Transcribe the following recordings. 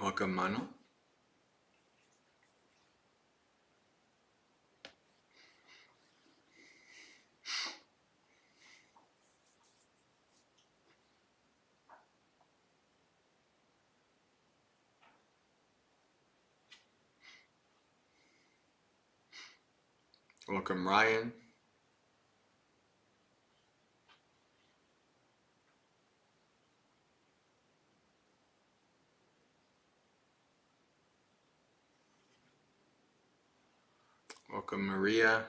Welcome, Mano. Welcome, Ryan. Welcome, Maria.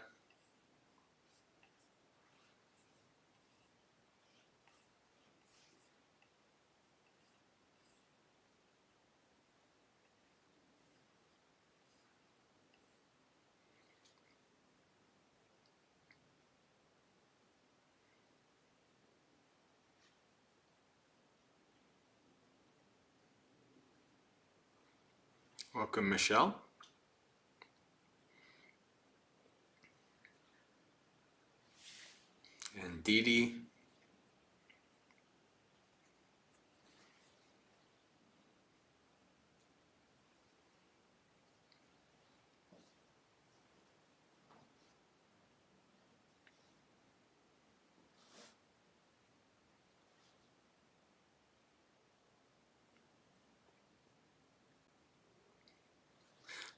Welcome, Michelle. And Dee Dee.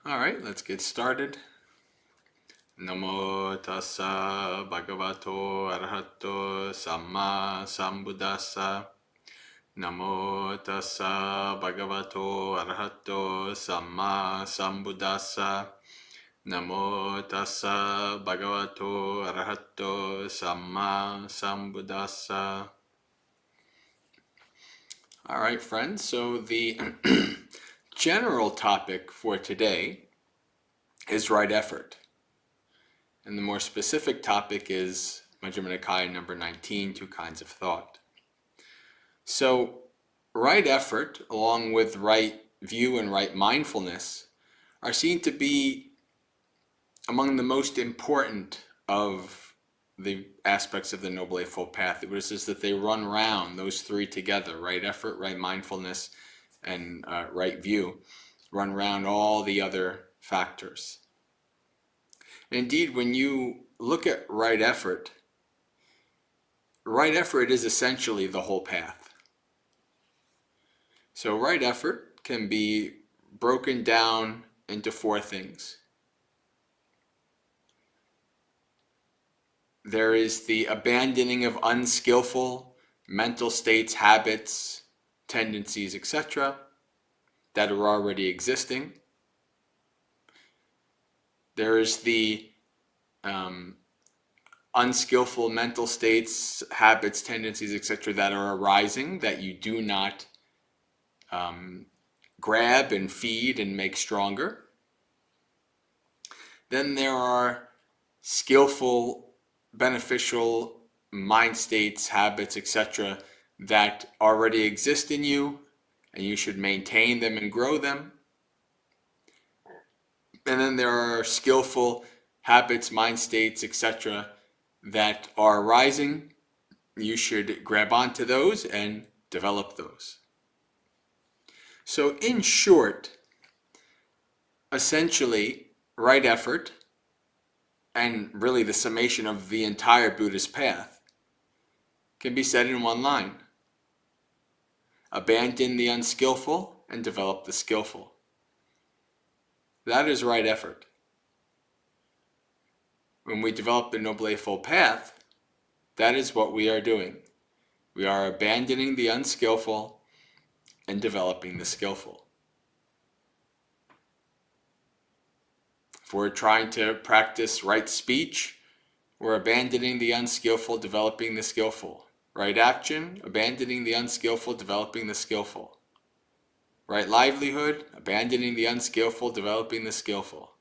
All right, let's get started. Namo tassa bhagavato arahato samma sambuddhassa. Namo tassa bhagavato arahato samma sambuddhassa. Namo tassa bhagavato arahato samma sambuddhassa. All right, friends, so the general topic for today is right effort. And the more specific topic is Majjhima Nikaya number 19, Two Kinds of Thought. So right effort, along with right view and right mindfulness, are seen to be among the most important of the aspects of the Noble Eightfold Path. It was just that they run round, those three together, right effort, right mindfulness, and right view, run round all the other factors. And indeed, when you look at right effort is essentially the whole path. So right effort can be broken down into four things. There is the abandoning of unskillful mental states, habits, tendencies, etc., that are already existing. There is the unskillful mental states, habits, tendencies, etc., that are arising that you do not grab and feed and make stronger. Then there are skillful, beneficial mind states, habits, etc., that already exist in you, and you should maintain them and grow them. And then there are skillful habits, mind states, etc., that are arising. You should grab onto those and develop those. So in short, essentially, right effort, and really the summation of the entire Buddhist path, can be said in one line. Abandon the unskillful and develop the skillful. That is right effort. When we develop the Noble Eightfold Path, that is what we are doing. We are abandoning the unskillful and developing the skillful. If we're trying to practice right speech, we're abandoning the unskillful, developing the skillful. Right action, abandoning the unskillful, developing the skillful. Right livelihood, abandoning the unskillful, developing the skillful.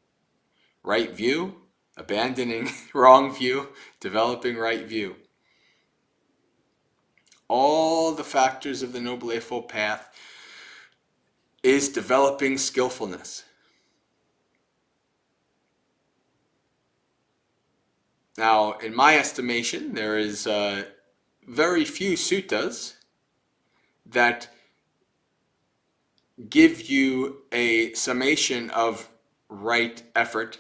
Right view, abandoning wrong view, developing right view. All the factors of the Noble Eightfold Path is developing skillfulness. Now, in my estimation, there is very few suttas that give you a summation of right effort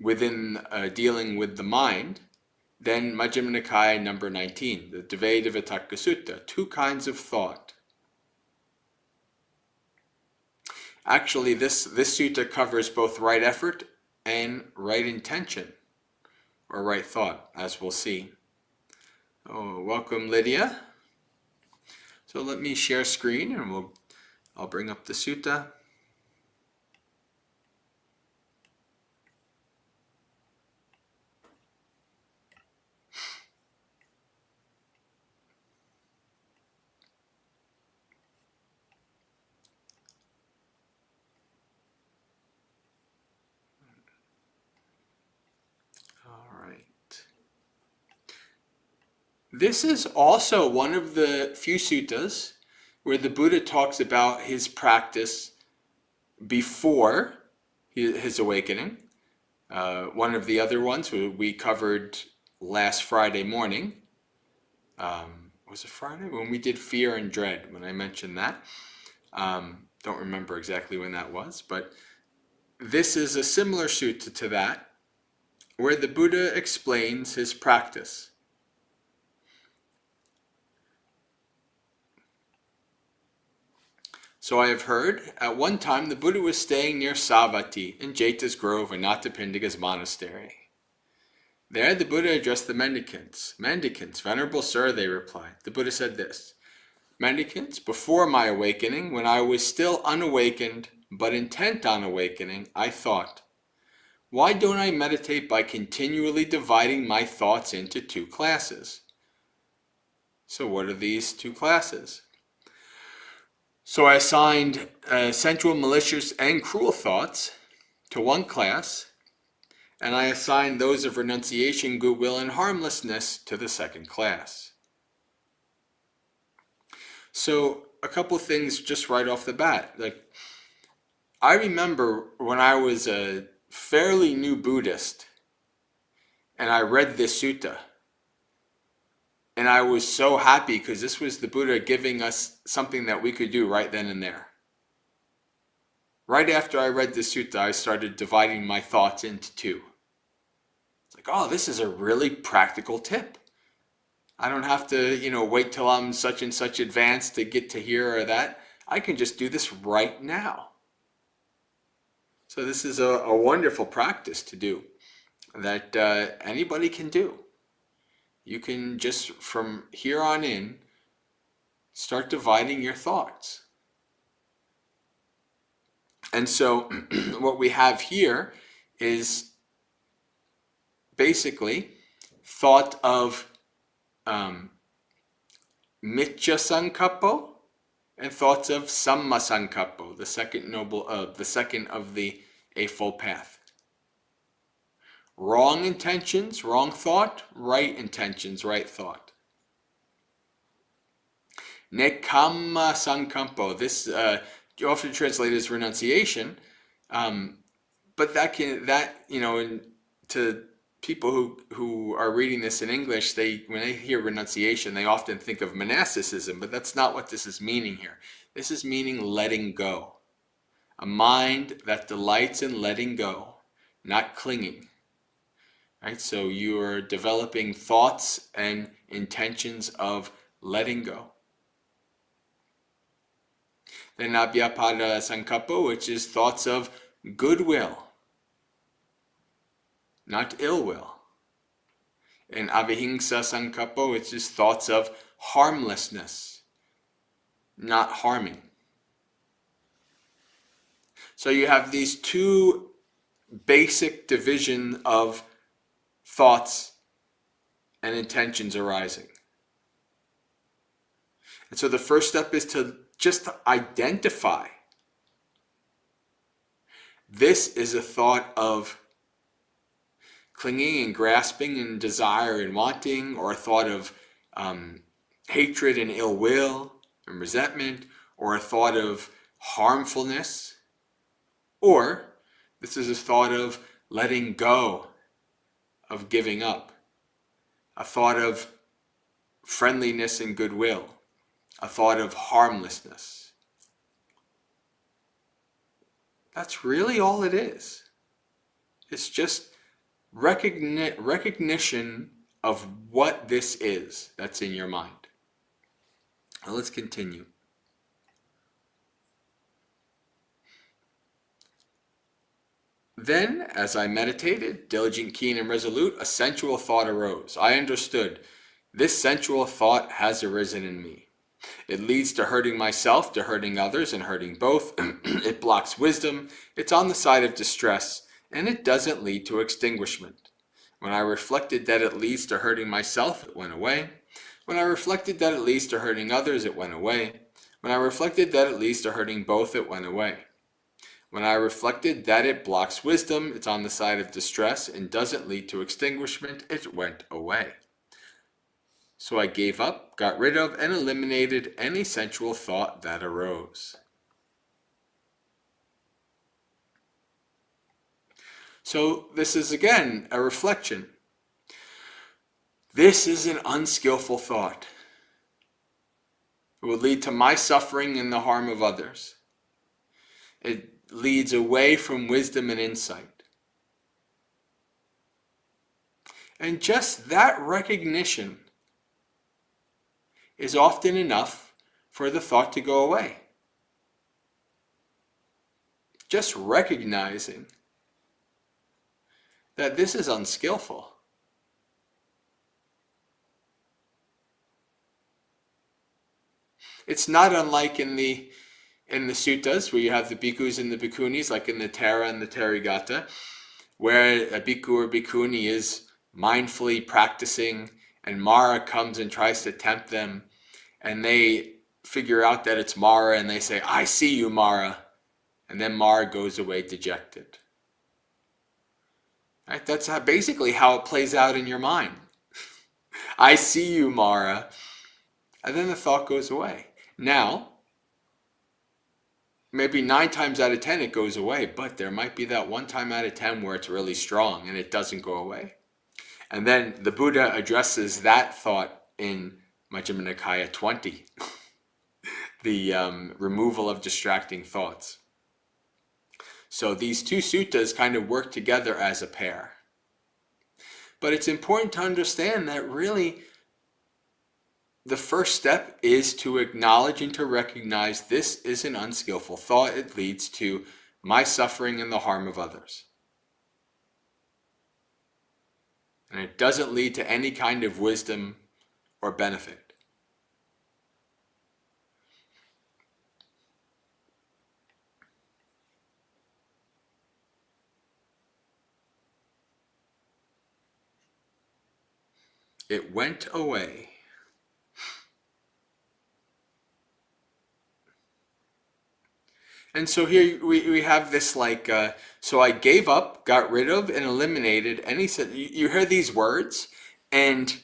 within dealing with the mind, then Majjhima Nikaya number 19, the Dvedhāvitakkasutta, 2 kinds of thought. Actually, this sutta covers both right effort and right intention, or right thought, as we'll see. Oh, welcome, Lydia. So let me share screen, and I'll bring up the sutta. All right. This is also one of the few suttas where the Buddha talks about his practice before his awakening. One of the other ones we covered last Friday morning. Was it Friday? When we did fear and dread, when I mentioned that. Don't remember exactly when that was, but this is a similar sutta to that, where the Buddha explains his practice. So I have heard, at one time the Buddha was staying near Savatthi in Jeta's Grove in Anathapindika's monastery. There the Buddha addressed the mendicants. Mendicants, Venerable Sir, they replied. The Buddha said this, Mendicants, before my awakening, when I was still unawakened, but intent on awakening, I thought, why don't I meditate by continually dividing my thoughts into 2 classes? So what are these 2 classes? So I assigned sensual, malicious, and cruel thoughts to 1 class, and I assigned those of renunciation, goodwill, and harmlessness to the 2nd class. So a couple things just right off the bat. Like, I remember when I was a fairly new Buddhist and I read this sutta, and I was so happy because this was the Buddha giving us something that we could do right then and there. Right after I read this sutta, I started dividing my thoughts into 2. It's like, oh, this is a really practical tip. I don't have to, wait till I'm such and such advanced to get to here or that. I can just do this right now. So this is a wonderful practice to do that anybody can do. You can just, from here on in, start dividing your thoughts. And so what we have here is basically thought of Micca Sankappo and thoughts of Samma Sankappo, the second of the Eightfold Path. Wrong intentions, wrong thought, right intentions, right thought. Nekamma Sankappo, this often translated as renunciation, but to people who are reading this in English, when they hear renunciation, they often think of monasticism, but that's not what this is meaning here. This is meaning letting go. A mind that delights in letting go, not clinging. Right? So you are developing thoughts and intentions of letting go. Then Abhyapada Sankappa, which is thoughts of goodwill, not ill will. And Avihimsa Sankappa, which is thoughts of harmlessness, not harming. So you have these 2 basic division of thoughts and intentions arising. And so the first step is to just identify. This is a thought of clinging and grasping and desire and wanting, or a thought of hatred and ill will and resentment, or a thought of harmfulness, or this is a thought of letting go, of giving up, a thought of friendliness and goodwill, a thought of harmlessness. That's really all it is. It's just recognition of what this is that's in your mind. Now let's continue. Then, as I meditated, diligent, keen, and resolute, a sensual thought arose. I understood. This sensual thought has arisen in me. It leads to hurting myself, to hurting others, and hurting both. It blocks wisdom. It's on the side of distress, and it doesn't lead to extinguishment. When I reflected that it leads to hurting myself, it went away. When I reflected that it leads to hurting others, it went away. When I reflected that it leads to hurting both, it went away. When I reflected that it blocks wisdom, it's on the side of distress, and doesn't lead to extinguishment, it went away. So I gave up, got rid of, and eliminated any sensual thought that arose. So this is again a reflection. This is an unskillful thought. It will lead to my suffering and the harm of others. It leads away from wisdom and insight. And just that recognition is often enough for the thought to go away. Just recognizing that this is unskillful. It's not unlike in the suttas, where you have the bhikkhus and the bhikkhunis, like in the Thera and the Therigatha, where a bhikkhu or bhikkhuni is mindfully practicing, and Mara comes and tries to tempt them, and they figure out that it's Mara, and they say, "I see you, Mara," and then Mara goes away dejected. Right? That's basically how it plays out in your mind. I see you, Mara, and then the thought goes away. Now, maybe 9 times out of 10 it goes away, but there might be that 1 time out of 10 where it's really strong and it doesn't go away. And then the Buddha addresses that thought in Majjhima Nikaya 20, the removal of distracting thoughts. So these two suttas kind of work together as a pair. But it's important to understand that really the first step is to acknowledge and to recognize this is an unskillful thought. It leads to my suffering and the harm of others. And it doesn't lead to any kind of wisdom or benefit. It went away. And so here we have this like, so I gave up, got rid of, and eliminated any, you hear these words, and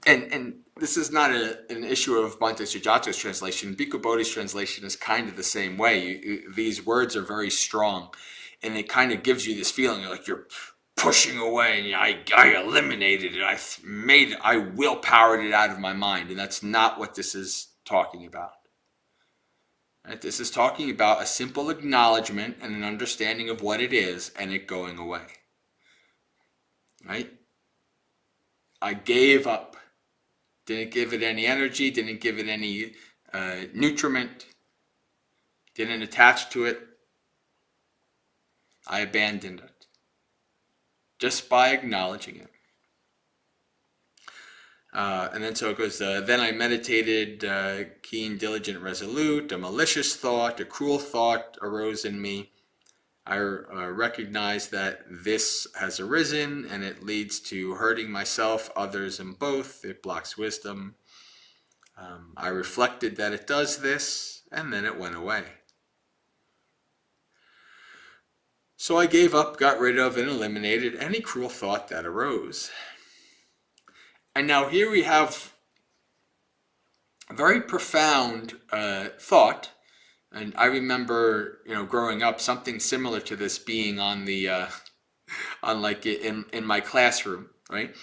this is not an issue of Bhante Sujata's translation. Bhikkhu Bodhi's translation is kind of the same way. These words are very strong, and it kind of gives you this feeling like you're pushing away, and I eliminated it. I willpowered it out of my mind, and that's not what this is talking about. Right? This is talking about a simple acknowledgement and an understanding of what it is, and it going away. Right? I gave up. Didn't give it any energy, didn't give it any nutriment, didn't attach to it. I abandoned it. Just by acknowledging it. And then so it goes, then I meditated, keen, diligent, resolute, a malicious thought, a cruel thought arose in me. I recognize that this has arisen and it leads to hurting myself, others, and both. It blocks wisdom. I reflected that it does this, and then it went away. So I gave up, got rid of, and eliminated any cruel thought that arose. And now here we have a very profound thought. And I remember, growing up, something similar to this being on the, in my classroom, right?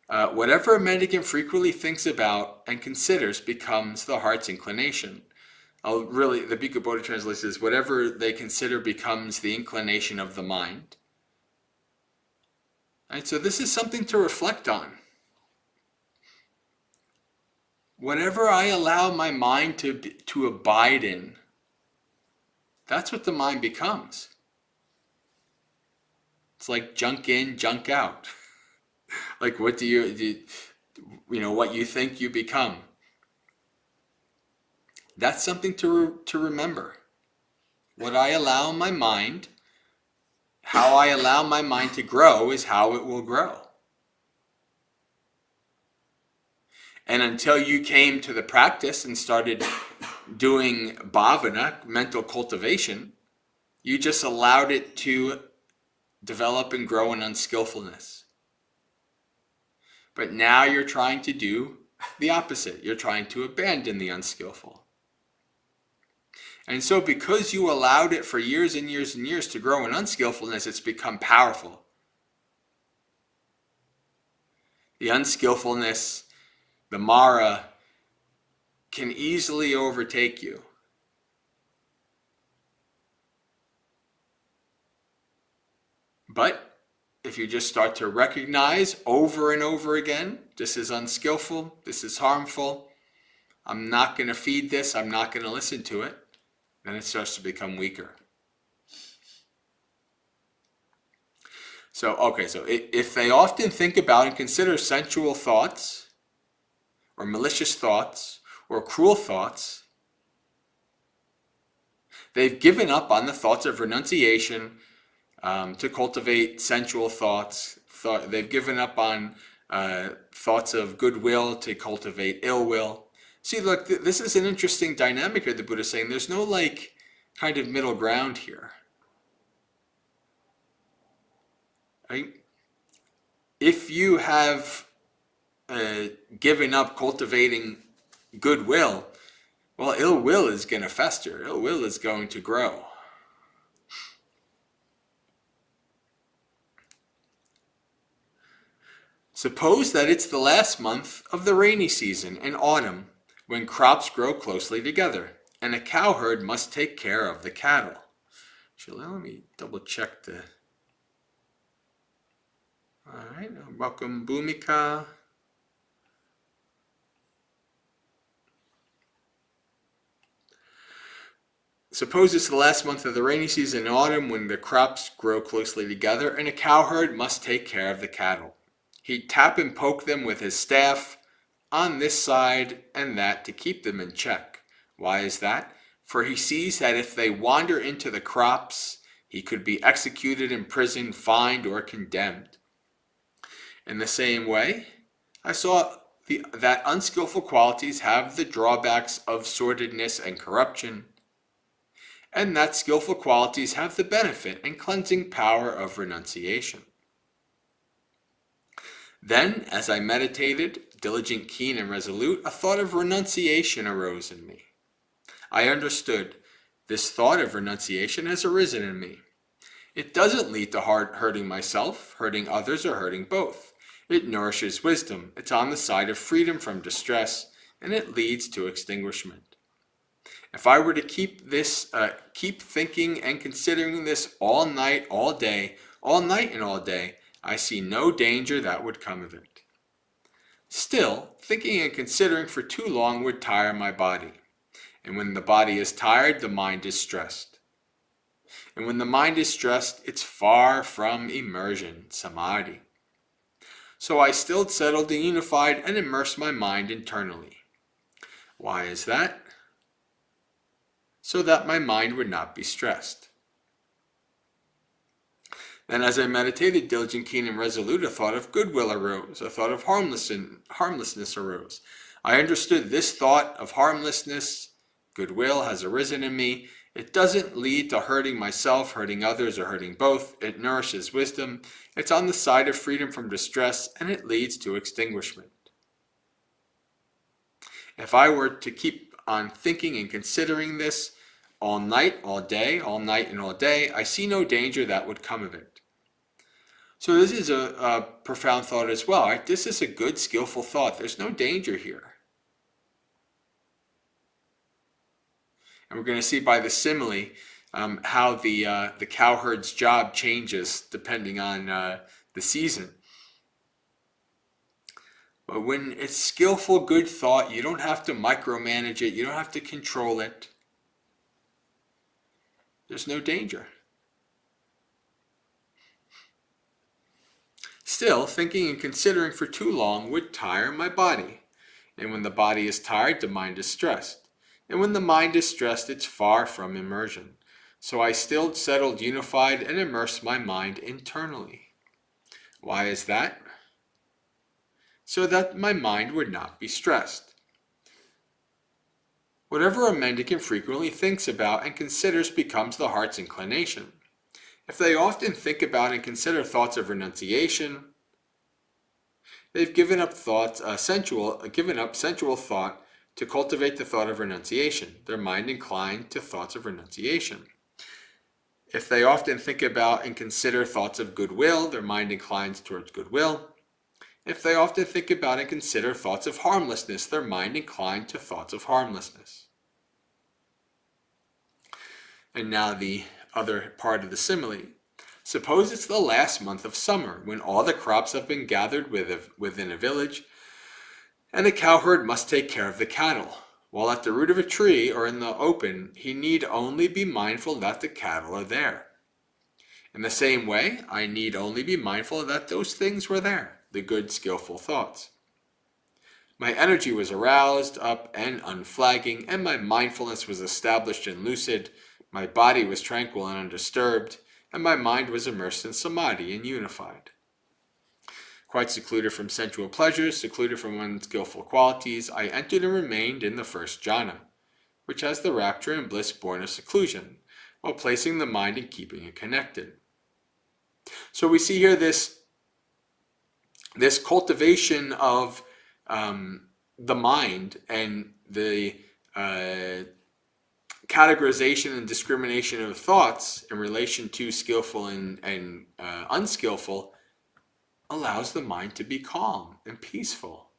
Whatever a mendicant frequently thinks about and considers becomes the heart's inclination. The Bhikkhu Bodhi translation is, whatever they consider becomes the inclination of the mind. Right? So this is something to reflect on. Whatever I allow my mind to abide in, that's what the mind becomes. It's like junk in, junk out. Like what what you think you become. That's something to remember. What I allow my mind, how I allow my mind to grow is how it will grow. And until you came to the practice and started doing bhavana, mental cultivation, you just allowed it to develop and grow in unskillfulness. But now you're trying to do the opposite. You're trying to abandon the unskillful. And so because you allowed it for years and years and years to grow in unskillfulness, it's become powerful. The unskillfulness, the Mara, can easily overtake you. But if you just start to recognize over and over again, this is unskillful, this is harmful, I'm not going to feed this, I'm not going to listen to it, then it starts to become weaker. So if they often think about and consider sensual thoughts, or malicious thoughts, or cruel thoughts, they've given up on the thoughts of renunciation to cultivate sensual thoughts. They've given up on thoughts of goodwill to cultivate ill will. See, look, this is an interesting dynamic here. The Buddha is saying there's no kind of middle ground here. Right? If you have given up cultivating goodwill, well, ill will is going to fester. Ill will is going to grow. Suppose that it's the last month of the rainy season in autumn, when crops grow closely together, and a cowherd must take care of the cattle. Actually, let me double check the... All right, welcome Bhumika. Suppose it's the last month of the rainy season in autumn, when the crops grow closely together, and a cowherd must take care of the cattle. He'd tap and poke them with his staff on this side and that to keep them in check. Why is that? For he sees that if they wander into the crops, he could be executed, imprisoned, fined, or condemned. In the same way, I saw that unskillful qualities have the drawbacks of sordidness and corruption, and that skillful qualities have the benefit and cleansing power of renunciation. Then, as I meditated, diligent, keen, and resolute, a thought of renunciation arose in me. I understood this thought of renunciation has arisen in me. It doesn't lead to hurting myself, hurting others, or hurting both. It nourishes wisdom. It's on the side of freedom from distress, and it leads to extinguishment. If I were to keep thinking and considering this all night, all day, all night and all day, I see no danger that would come of it. Still, thinking and considering for too long would tire my body. And when the body is tired, the mind is stressed. And when the mind is stressed, it's far from immersion, samadhi. So I still settled and unified and immersed my mind internally. Why is that? So that my mind would not be stressed. Then as I meditated, diligent, keen, and resolute, a thought of goodwill arose, a thought of harmlessness arose. I understood this thought of harmlessness, goodwill, has arisen in me. It doesn't lead to hurting myself, hurting others, or hurting both. It nourishes wisdom. It's on the side of freedom from distress, and it leads to extinguishment. If I were to keep on thinking and considering this all night, all day, all night and all day, I see no danger that would come of it. So this is a profound thought as well. Right? This is a good, skillful thought. There's no danger here. And we're going to see by the simile how the cowherd's job changes depending on the season. But when it's skillful, good thought, you don't have to micromanage it. You don't have to control it. There's no danger. Still, thinking and considering for too long would tire my body. And when the body is tired, the mind is stressed. And when the mind is stressed, it's far from immersion. So I stilled, settled, unified, and immersed my mind internally. Why is that? So that my mind would not be stressed. Whatever a mendicant frequently thinks about and considers becomes the heart's inclination. If they often think about and consider thoughts of renunciation, they've given up sensual thought to cultivate the thought of renunciation. Their mind inclined to thoughts of renunciation. If they often think about and consider thoughts of goodwill, their mind inclines towards goodwill. If they often think about and consider thoughts of harmlessness, their mind inclined to thoughts of harmlessness. And now the other part of the simile. Suppose it's the last month of summer, when all the crops have been gathered within a village, and the cowherd must take care of the cattle. While at the root of a tree or in the open, he need only be mindful that the cattle are there. In the same way, I need only be mindful that those things were there, the good, skillful thoughts. My energy was aroused up and unflagging, and my mindfulness was established and lucid. My body was tranquil and undisturbed, and my mind was immersed in samadhi and unified. Quite secluded from sensual pleasures, secluded from unskillful qualities, I entered and remained in the first jhana, which has the rapture and bliss born of seclusion, while placing the mind and keeping it connected. So we see here this cultivation of the mind and the categorization and discrimination of thoughts in relation to skillful and unskillful allows the mind to be calm and peaceful,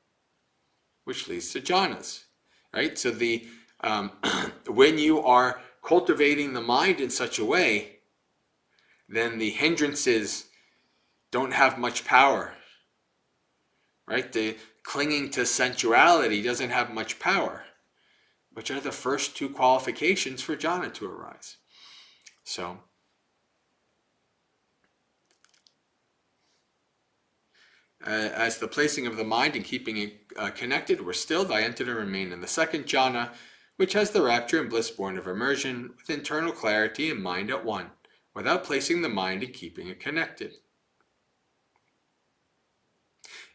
which leads to jhanas, right? So when you are cultivating the mind in such a way, then the hindrances don't have much power, right? The clinging to sensuality doesn't have much power, which are the first two qualifications for jhana to arise. So, as the placing of the mind and keeping it connected were stilled, I entered and remained in the second jhana, which has the rapture and bliss born of immersion, with internal clarity and mind at one, without placing the mind and keeping it connected.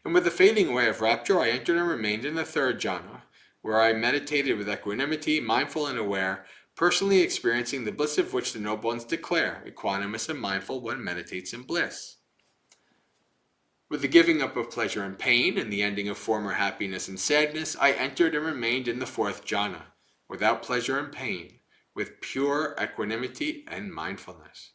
And with the fading away of rapture, I entered and remained in the third jhana, where I meditated with equanimity, mindful and aware, personally experiencing the bliss of which the noble ones declare, equanimous and mindful one meditates in bliss. With the giving up of pleasure and pain and the ending of former happiness and sadness, I entered and remained in the fourth jhana, without pleasure and pain, with pure equanimity and mindfulness.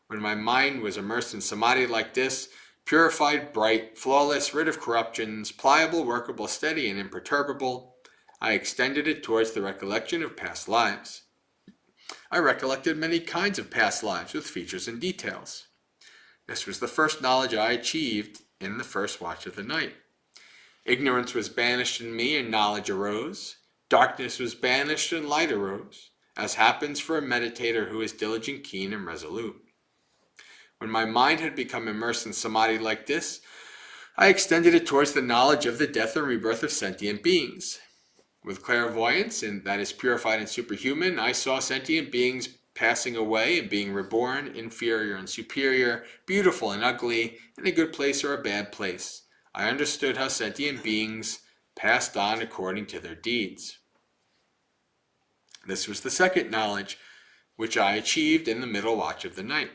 When my mind was immersed in samadhi like this, purified, bright, flawless, rid of corruptions, pliable, workable, steady, and imperturbable, I extended it towards the recollection of past lives. I recollected many kinds of past lives with features and details. This was the first knowledge I achieved in the first watch of the night. Ignorance was banished in me and knowledge arose. Darkness was banished and light arose, as happens for a meditator who is diligent, keen, and resolute. When my mind had become immersed in samadhi like this, I extended it towards the knowledge of the death and rebirth of sentient beings. With clairvoyance, and that is purified and superhuman, I saw sentient beings passing away and being reborn, inferior and superior, beautiful and ugly, in a good place or a bad place. I understood how sentient beings passed on according to their deeds. This was the second knowledge, which I achieved in the middle watch of the night.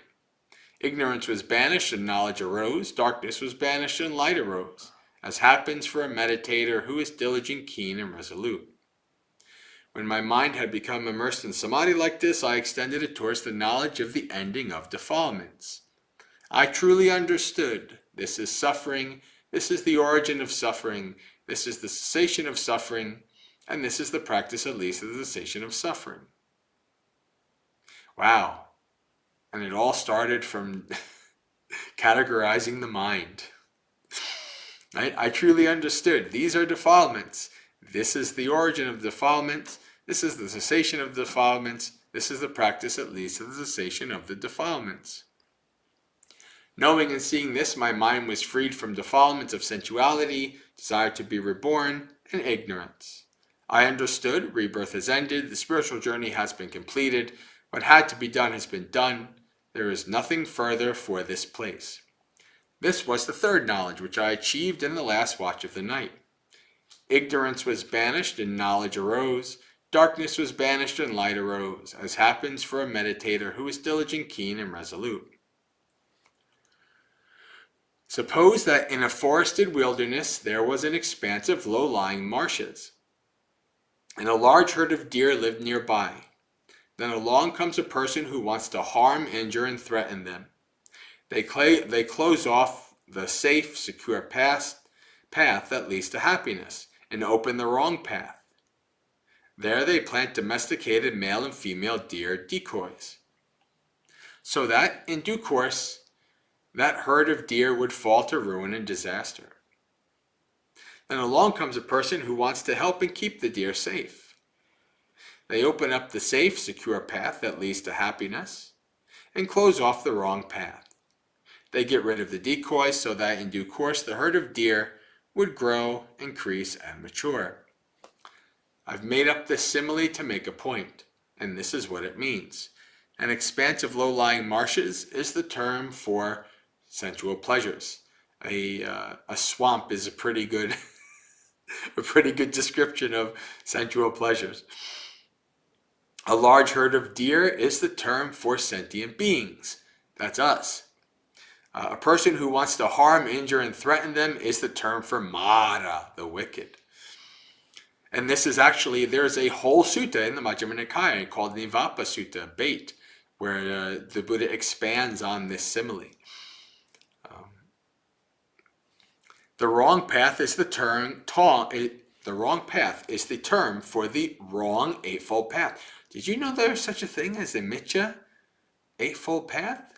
Ignorance was banished and knowledge arose. Darkness was banished and light arose, as happens for a meditator who is diligent, keen, and resolute. When my mind had become immersed in samadhi like this, I extended it towards the knowledge of the ending of defilements. I truly understood this is suffering, this is the origin of suffering, this is the cessation of suffering, and this is the practice that leads to the cessation of suffering. Wow. And it all started from categorizing the mind. I truly understood. These are defilements. This is the origin of defilements. This is the cessation of defilements. This is the practice that leads to the cessation of the defilements. Knowing and seeing this, my mind was freed from defilements of sensuality, desire to be reborn, and ignorance. I understood rebirth has ended, the spiritual journey has been completed, what had to be done has been done, there is nothing further for this place. This was the third knowledge which I achieved in the last watch of the night. Ignorance was banished and knowledge arose, darkness was banished and light arose, as happens for a meditator who is diligent, keen, and resolute. Suppose that in a forested wilderness there was an expanse of low-lying marshes, and a large herd of deer lived nearby. Then along comes a person who wants to harm, injure, and threaten them. They close off the safe, secure path that leads to happiness, and open the wrong path. There they plant domesticated male and female deer decoys, so that, in due course, that herd of deer would fall to ruin and disaster. Then along comes a person who wants to help and keep the deer safe. They open up the safe, secure path that leads to happiness and close off the wrong path. They get rid of the decoys so that in due course the herd of deer would grow, increase, and mature. I've made up this simile to make a point, and this is what it means. An expanse of low-lying marshes is the term for sensual pleasures. A swamp is a pretty good description of sensual pleasures. A large herd of deer is the term for sentient beings. That's us. A person who wants to harm, injure, and threaten them is the term for Mara, the wicked. And this is actually, there's a whole sutta in the Majjhima Nikaya called Nivappa Sutta, Bait, where the Buddha expands on this simile. The wrong path is the term for the wrong eightfold path. Did you know there's such a thing as a Miccha eightfold path?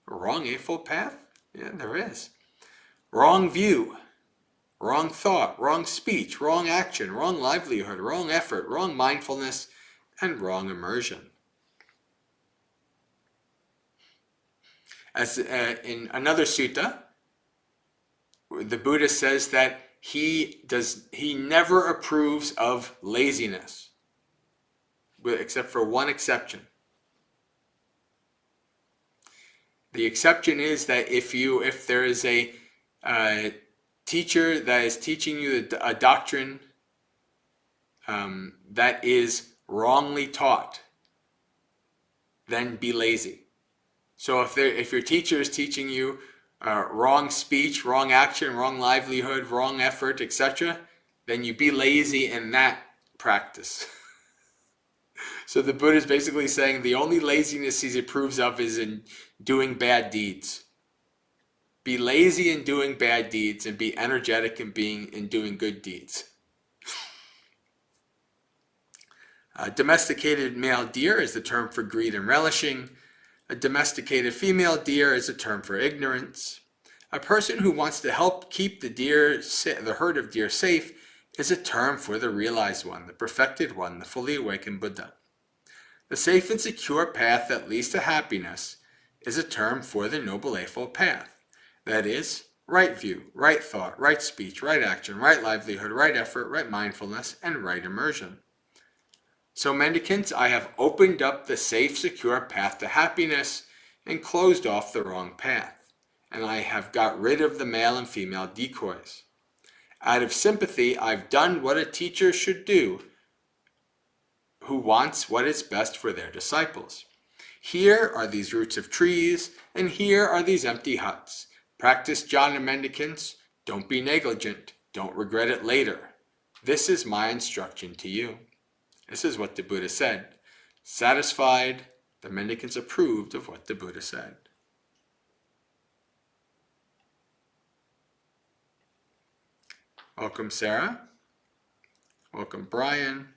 A wrong eightfold path? Yeah, there is. Wrong view, wrong thought, wrong speech, wrong action, wrong livelihood, wrong effort, wrong mindfulness, and wrong immersion. As in another sutta, the Buddha says that he never approves of laziness, except for one exception. The exception is that if there is a teacher that is teaching you a doctrine that is wrongly taught, then be lazy. So if your teacher is teaching you wrong speech, wrong action, wrong livelihood, wrong effort, etc., then you be lazy in that practice. So the Buddha is basically saying the only laziness he approves of is in doing bad deeds. Be lazy in doing bad deeds and be energetic in doing good deeds. Domesticated male deer is the term for greed and relishing. A domesticated female deer is a term for ignorance. A person who wants to help keep the herd of deer safe is a term for the realized one, the perfected one, the fully awakened Buddha. The safe and secure path that leads to happiness is a term for the Noble Eightfold Path. That is, right view, right thought, right speech, right action, right livelihood, right effort, right mindfulness, and right immersion. So mendicants, I have opened up the safe, secure path to happiness and closed off the wrong path. And I have got rid of the male and female decoys. Out of sympathy, I've done what a teacher should do who wants what is best for their disciples. Here are these roots of trees, and here are these empty huts. Practice jhana, mendicants. Don't be negligent. Don't regret it later. This is my instruction to you. This is what the Buddha said. Satisfied, the mendicants approved of what the Buddha said. Welcome, Sarah. Welcome, Brian.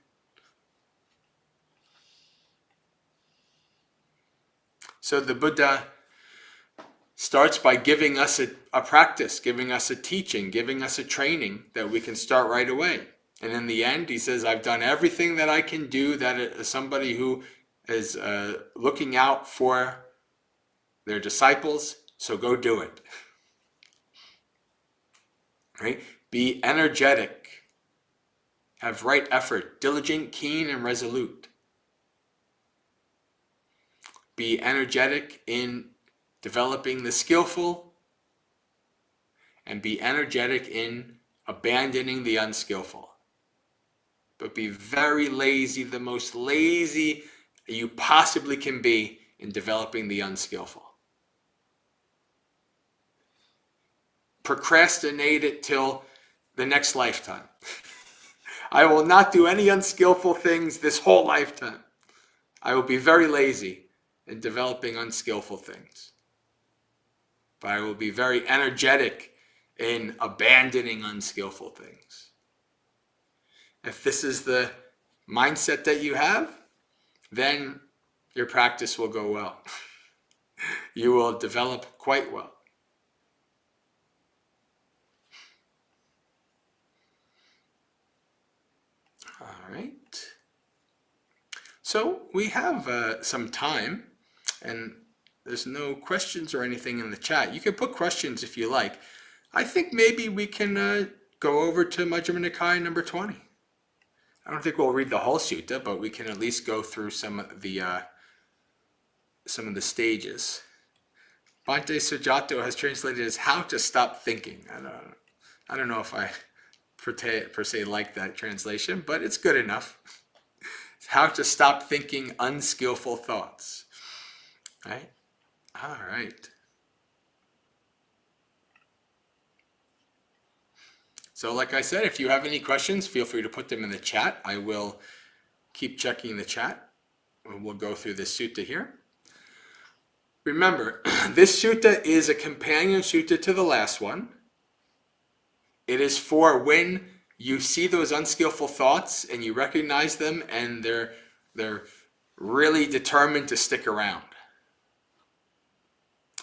So the Buddha starts by giving us a practice, giving us a teaching, giving us a training that we can start right away. And in the end, he says, I've done everything that I can do, that is somebody who is looking out for their disciples, so go do it. Right? Be energetic. Have right effort, diligent, keen, and resolute. Be energetic in developing the skillful, and be energetic in abandoning the unskillful. But be very lazy, the most lazy you possibly can be in developing the unskillful. Procrastinate it till the next lifetime. I will not do any unskillful things this whole lifetime. I will be very lazy in developing unskillful things. But I will be very energetic in abandoning unskillful things. If this is the mindset that you have, then your practice will go well. You will develop quite well. All right. So we have some time, and there's no questions or anything in the chat. You can put questions if you like. I think maybe we can go over to Majjhima Nikaya number 20. I don't think we'll read the whole sutta, but we can at least go through some of the stages. Bhante Sujato has translated as "how to stop thinking." I don't know if I per se like that translation, but it's good enough. It's how to stop thinking unskillful thoughts. Right? All right. So like I said, if you have any questions, feel free to put them in the chat. I will keep checking the chat. We'll go through this sutta here. Remember, this sutta is a companion sutta to the last one. It is for when you see those unskillful thoughts and you recognize them and they're really determined to stick around.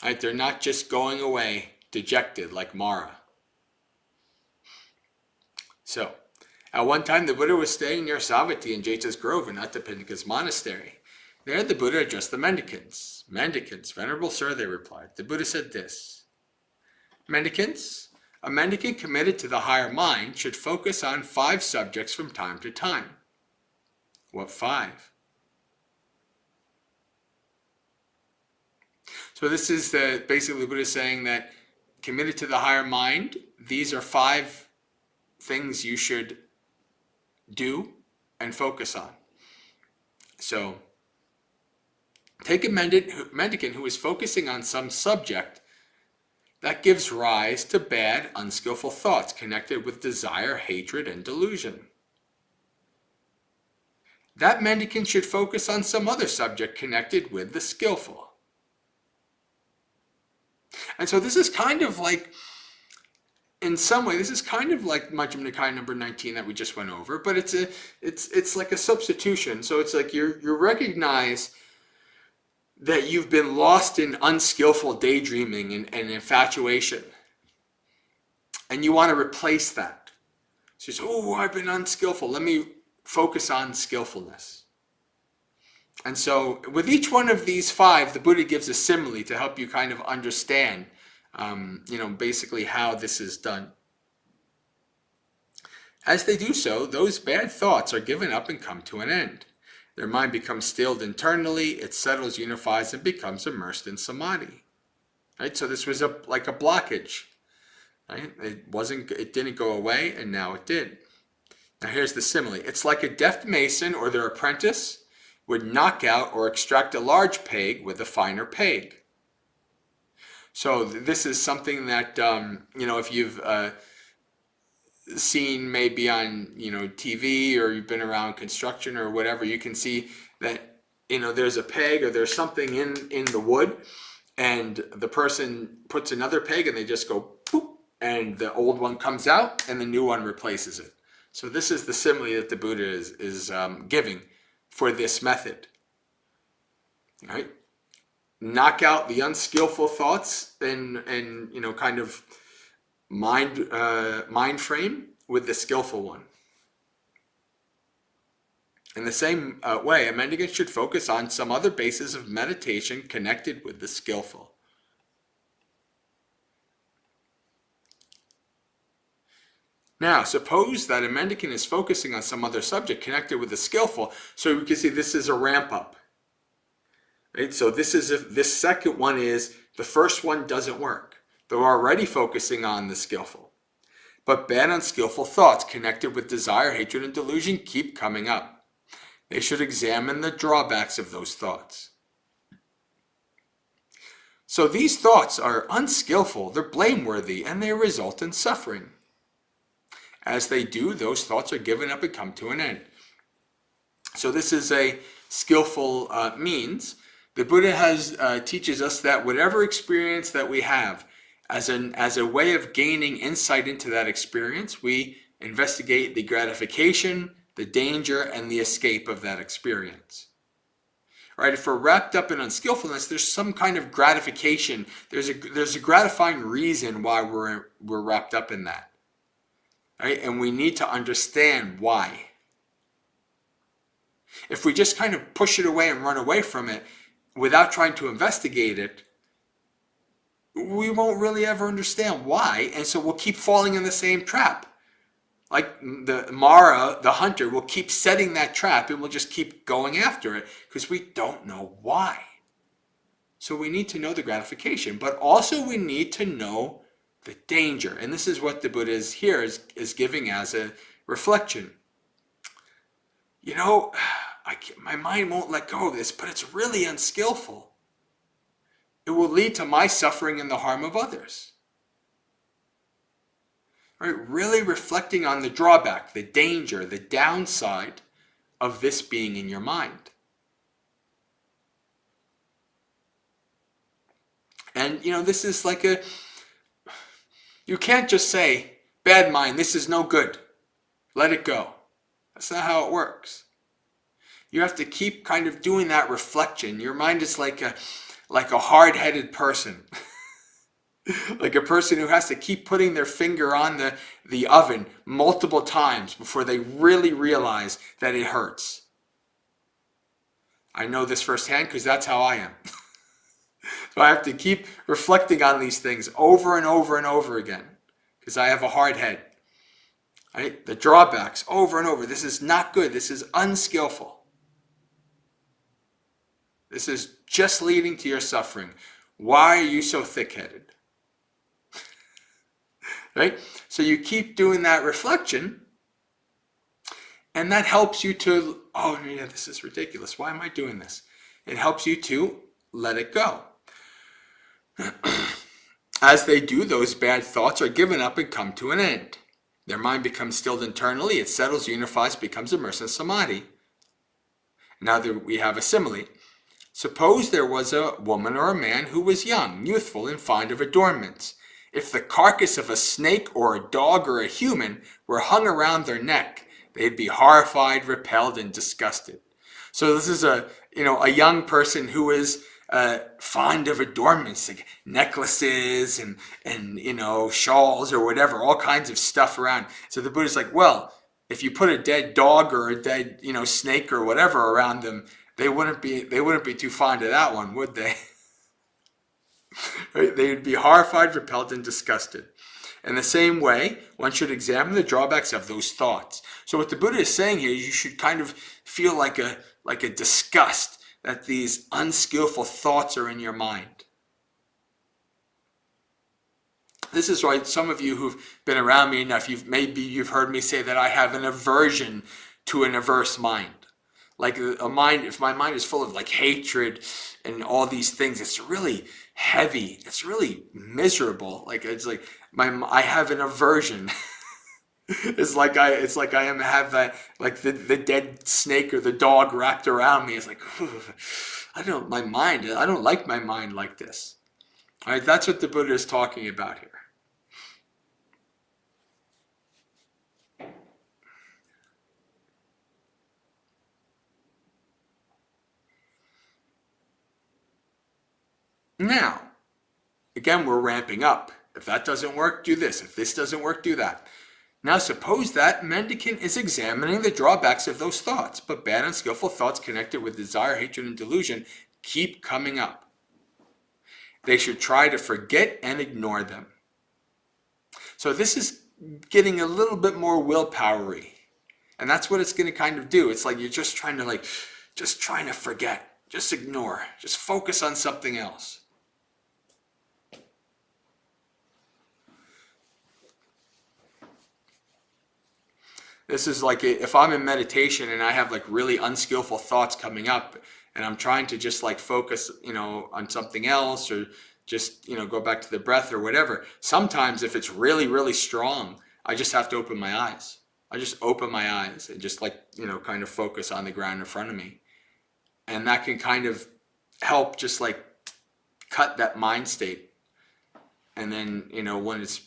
Right? They're not just going away dejected like Mara. So, at one time the Buddha was staying near Savatthi in Jeta's Grove in Dhamma Monastery. There the Buddha addressed the mendicants. Mendicants, Venerable Sir, they replied. The Buddha said this: Mendicants, a mendicant committed to the higher mind should focus on 5 subjects from time to time. What 5? So this is basically the Buddha saying that committed to the higher mind, these are 5 things you should do and focus on. So, take a mendicant who is focusing on some subject that gives rise to bad, unskillful thoughts connected with desire, hatred, and delusion. That mendicant should focus on some other subject connected with the skillful. And so this is kind of like, in some way, this is kind of like Majjhima Nikaya number 19 that we just went over, but it's like a substitution. So it's like you recognize that you've been lost in unskillful daydreaming and infatuation, and you want to replace that. So you say, oh, I've been unskillful. Let me focus on skillfulness. And so with each one of these 5, the Buddha gives a simile to help you kind of understand basically how this is done. As they do so, those bad thoughts are given up and come to an end. Their mind becomes stilled internally, it settles, unifies, and becomes immersed in samadhi. Right? So this was like a blockage. Right? It didn't go away, and now it did. Now here's the simile. It's like a deft mason or their apprentice would knock out or extract a large peg with a finer peg. So this is something that, if you've seen maybe on, TV, or you've been around construction or whatever, you can see that, there's a peg or there's something in the wood, and the person puts another peg and they just go poop, and the old one comes out and the new one replaces it. So this is the simile that the Buddha is giving for this method. Right? Knock out the unskillful thoughts and kind of mind frame with the skillful one. In the same way, a mendicant should focus on some other basis of meditation connected with the skillful. Now, suppose that a mendicant is focusing on some other subject connected with the skillful, so we can see this is a ramp up. Right? So this second one is, the first one doesn't work. They're already focusing on the skillful. But bad unskillful thoughts connected with desire, hatred, and delusion keep coming up. They should examine the drawbacks of those thoughts. So these thoughts are unskillful, they're blameworthy, and they result in suffering. As they do, those thoughts are given up and come to an end. So this is a skillful means. The Buddha teaches us that whatever experience that we have, as a way of gaining insight into that experience, we investigate the gratification, the danger, and the escape of that experience. Right? If we're wrapped up in unskillfulness, there's some kind of gratification. There's a gratifying reason why we're wrapped up in that. Right? And we need to understand why. If we just kind of push it away and run away from it without trying to investigate it, we won't really ever understand why, and so we'll keep falling in the same trap. Like the Mara, the hunter, will keep setting that trap and we'll just keep going after it because we don't know why. So we need to know the gratification, but also we need to know the danger. And this is what the Buddha is here is giving as a reflection. My mind won't let go of this, but it's really unskillful. It will lead to my suffering and the harm of others. Right? Really reflecting on the drawback, the danger, the downside of this being in your mind. And this is like you can't just say, bad mind, this is no good. Let it go. That's not how it works. You have to keep kind of doing that reflection. Your mind is like a hard-headed person. Like a person who has to keep putting their finger on the oven multiple times before they really realize that it hurts. I know this firsthand because that's how I am. So I have to keep reflecting on these things over and over and over again because I have a hard head. Right? The drawbacks over and over. This is not good. This is unskillful. This is just leading to your suffering. Why are you so thick-headed? Right? So you keep doing that reflection, and that helps you to, this is ridiculous. Why am I doing this? It helps you to let it go. As they do, those bad thoughts are given up and come to an end. Their mind becomes stilled internally, it settles, unifies, becomes immersed in samadhi. Now we have a simile. Suppose there was a woman or a man who was young, youthful, and fond of adornments. If the carcass of a snake or a dog or a human were hung around their neck, they'd be horrified, repelled, and disgusted. So this is a young person who is fond of adornments, like necklaces and shawls or whatever, all kinds of stuff around. So the Buddha's like, well, if you put a dead dog or a dead snake or whatever around them, they wouldn't be too fond of that one, would they? Right? They would be horrified, repelled, and disgusted. In the same way, one should examine the drawbacks of those thoughts. So what the Buddha is saying here, you should kind of feel like a disgust that these unskillful thoughts are in your mind. This is why some of you who've been around me enough, you've heard me say that I have an aversion to an averse mind. Like a mind, if my mind is full of like hatred and all these things, it's really heavy. It's really miserable. I have an aversion. It's like I have that, like the dead snake or the dog wrapped around me. It's like, I don't like my mind like this. All right, that's what the Buddha is talking about here. Now, again, we're ramping up. If that doesn't work, do this. If this doesn't work, do that. Now suppose that mendicant is examining the drawbacks of those thoughts, but bad, unskillful thoughts connected with desire, hatred, and delusion keep coming up. They should try to forget and ignore them. So this is getting a little bit more willpower-y. And that's what it's going to kind of do. It's like you're just trying to forget, just ignore, just focus on something else. This is like if I'm in meditation and I have like really unskillful thoughts coming up and I'm trying to just like focus, on something else or just, go back to the breath or whatever. Sometimes if it's really, really strong, I just have to open my eyes. I just open my eyes and just kind of focus on the ground in front of me. And that can kind of help just like cut that mind state. And then, when it's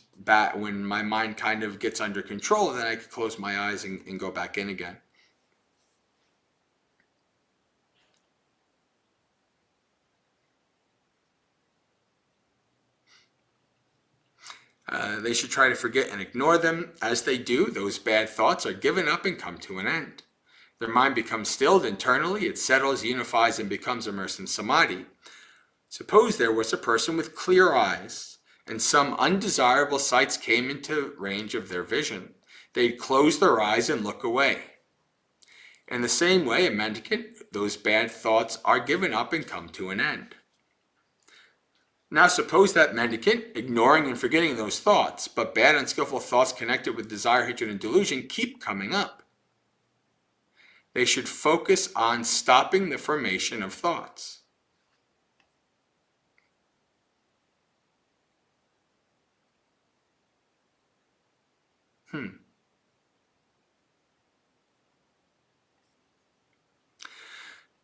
when my mind kind of gets under control, then I can close my eyes and go back in again. They should try to forget and ignore them. As they do, those bad thoughts are given up and come to an end. Their mind becomes stilled internally, it settles, unifies, and becomes immersed in samadhi. Suppose there was a person with clear eyes, and some undesirable sights came into range of their vision. They'd close their eyes and look away. In the same way, a mendicant, those bad thoughts are given up and come to an end. Now suppose that mendicant, ignoring and forgetting those thoughts, but bad unskillful thoughts connected with desire, hatred, and delusion keep coming up. They should focus on stopping the formation of thoughts.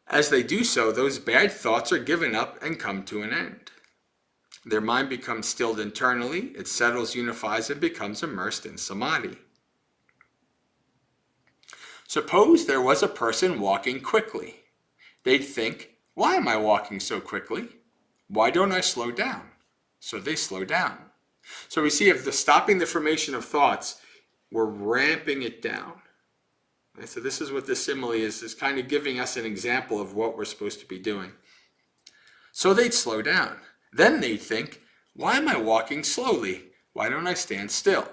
As they do so, those bad thoughts are given up and come to an end. Their mind becomes stilled internally, it settles, unifies, and becomes immersed in samadhi. Suppose there was a person walking quickly. They'd think, why am I walking so quickly? Why don't I slow down? So they slow down. So we see if the stopping the formation of thoughts, we're ramping it down. Okay, so this is what this simile is kind of giving us an example of what we're supposed to be doing. So they'd slow down. Then they'd think, why am I walking slowly? Why don't I stand still?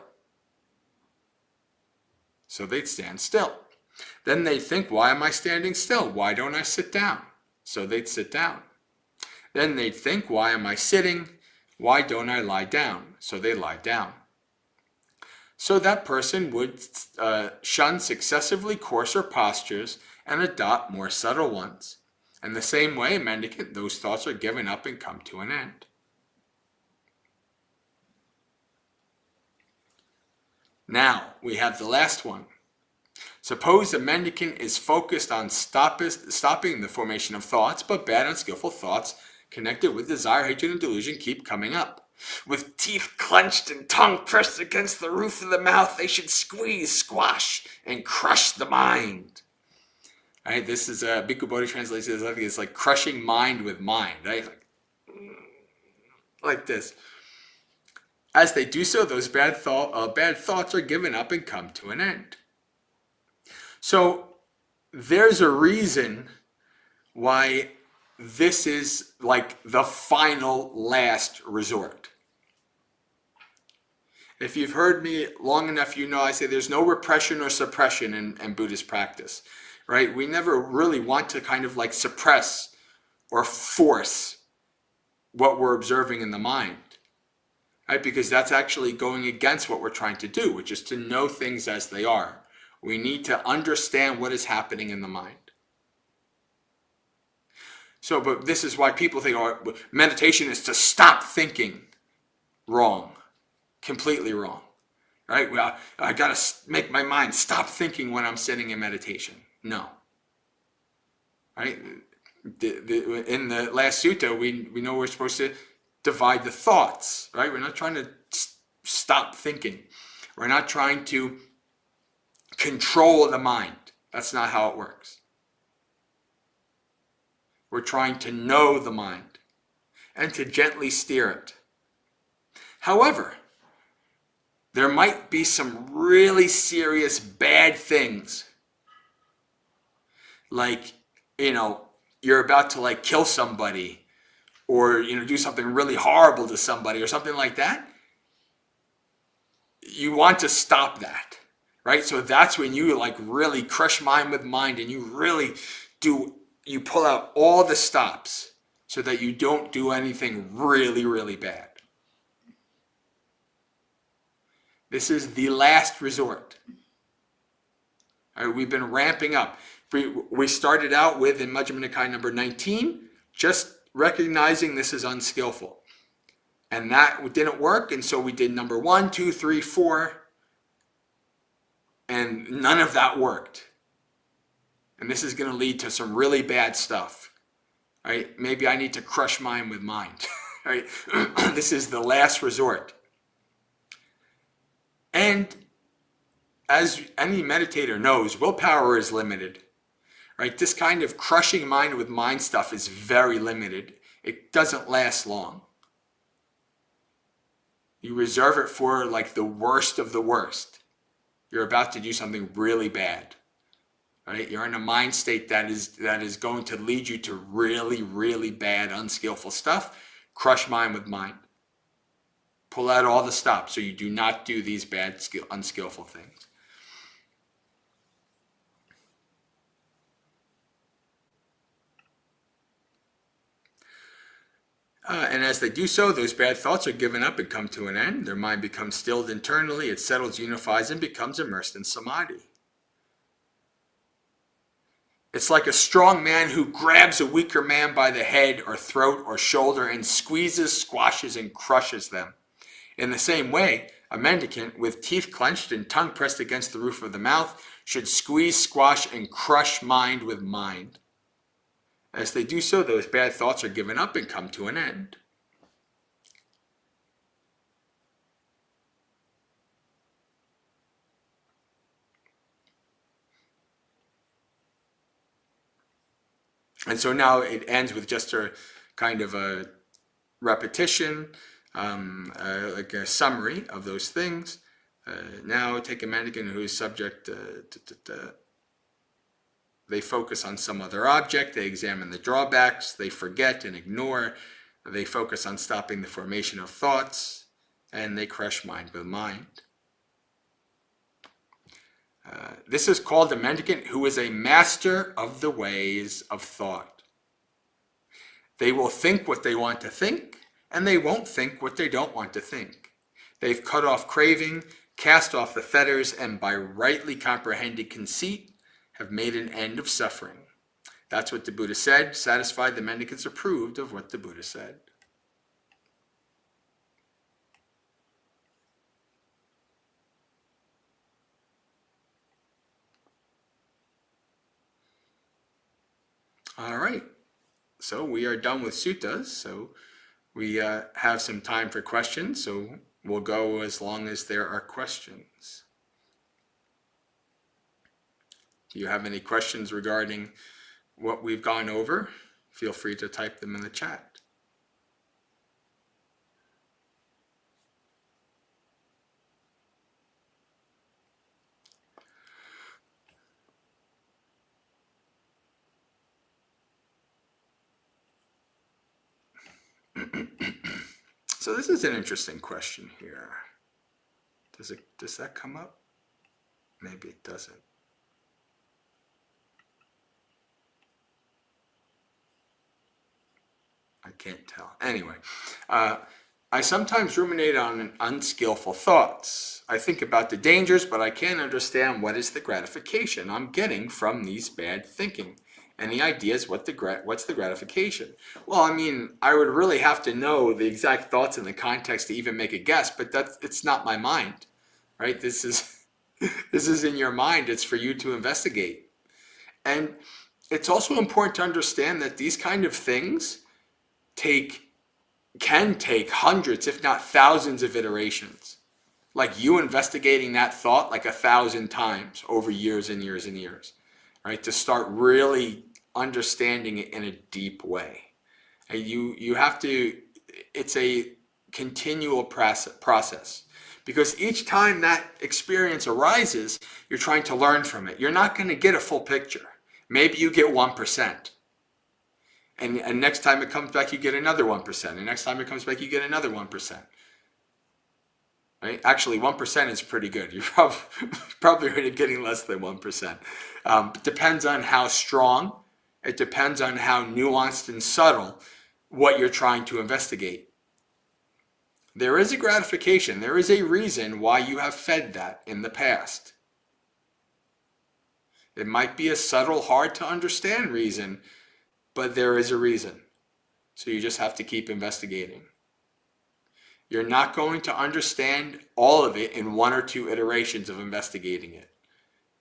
So they'd stand still. Then they'd think, why am I standing still? Why don't I sit down? So they'd sit down. Then they'd think, why am I sitting? Why don't I lie down? So they lie down. So that person would shun successively coarser postures and adopt more subtle ones. In the same way, mendicant, those thoughts are given up and come to an end. Now, we have the last one. Suppose a mendicant is focused on stopping the formation of thoughts, but bad, unskillful thoughts connected with desire, hatred, and delusion keep coming up. With teeth clenched and tongue pressed against the roof of the mouth, they should squeeze, squash, and crush the mind. Right? This is Bhikkhu Bodhi translates it as it's like crushing mind with mind, right? Like this. As they do so, those bad thoughts are given up and come to an end. So there's a reason why this is like the final last resort. If you've heard me long enough, you know I say there's no repression or suppression in Buddhist practice. Right? We never really want to kind of like suppress or force what we're observing in the mind. Right? Because that's actually going against what we're trying to do, which is to know things as they are. We need to understand what is happening in the mind. So, but this is why people think, oh, meditation is to stop thinking. Wrong. Completely wrong. Right? Well, I got to make my mind stop thinking when I'm sitting in meditation. No. Right? In the last sutta, we know we're supposed to divide the thoughts. Right? We're not trying to stop thinking. We're not trying to control the mind. That's not how it works. We're trying to know the mind. and to gently steer it. However, there might be some really serious bad things. Like, you're about to like kill somebody, or do something really horrible to somebody or something like that. You want to stop that, right? So that's when you like really crush mind with mind, and you pull out all the stops so that you don't do anything really, really bad. This is the last resort. All right, we've been ramping up. We started out with, in Majjhima Nikaya number 19, just recognizing this is unskillful. And that didn't work, and so we did number 1, 2, 3, 4, and none of that worked. And this is going to lead to some really bad stuff. Right? Maybe I need to crush mind with mind. Right? This is the last resort. And as any meditator knows, willpower is limited. Right? This kind of crushing mind with mind stuff is very limited. It doesn't last long. You reserve it for like the worst of the worst. You're about to do something really bad. Right? You're in a mind state that is going to lead you to really, really bad, unskillful stuff. Crush mind with mind. Pull out all the stops so you do not do these bad, unskillful things. And as they do so, those bad thoughts are given up and come to an end. Their mind becomes stilled internally. It settles, unifies, and becomes immersed in samadhi. It's like a strong man who grabs a weaker man by the head or throat or shoulder and squeezes, squashes, and crushes them. In the same way, a mendicant with teeth clenched and tongue pressed against the roof of the mouth should squeeze, squash, and crush mind with mind. As they do so, those bad thoughts are given up and come to an end. And so now it ends with just a kind of a repetition, like a summary of those things. Now take a mendicant who is subject they focus on some other object, they examine the drawbacks, they forget and ignore, they focus on stopping the formation of thoughts, and they crush mind with mind. This is called a mendicant who is a master of the ways of thought. They will think what they want to think, and they won't think what they don't want to think. They've cut off craving, cast off the fetters, and by rightly comprehended conceit, have made an end of suffering. That's what the Buddha said. Satisfied, the mendicants approved of what the Buddha said. All right, so we are done with suttas. So we have some time for questions. So we'll go as long as there are questions. Do you have any questions regarding what we've gone over? Feel free to type them in the chat. So this is an interesting question here. Does that come up? Maybe it doesn't. I can't tell. Anyway, I sometimes ruminate on unskillful thoughts. I think about the dangers, but I can't understand what is the gratification I'm getting from these bad thinking. Any ideas what's the gratification? Well, I mean, I would really have to know the exact thoughts in the context to even make a guess, but it's not my mind, right? This is in your mind. It's for you to investigate. And it's also important to understand that these kind of things can take hundreds, if not thousands of iterations. Like you investigating that thought like 1,000 times over years and years and years, right? To start really understanding it in a deep way. You have to, it's a continual process. Because each time that experience arises, you're trying to learn from it. You're not going to get a full picture. Maybe you get 1%. And next time it comes back, you get another 1%. And next time it comes back, you get another 1%. Right? Actually, 1% is pretty good. You're probably already getting less than 1%. It depends on how strong. It depends on how nuanced and subtle what you're trying to investigate. There is a gratification. There is a reason why you have fed that in the past. It might be a subtle, hard to understand reason, but there is a reason. So you just have to keep investigating. You're not going to understand all of it in 1 or 2 iterations of investigating it.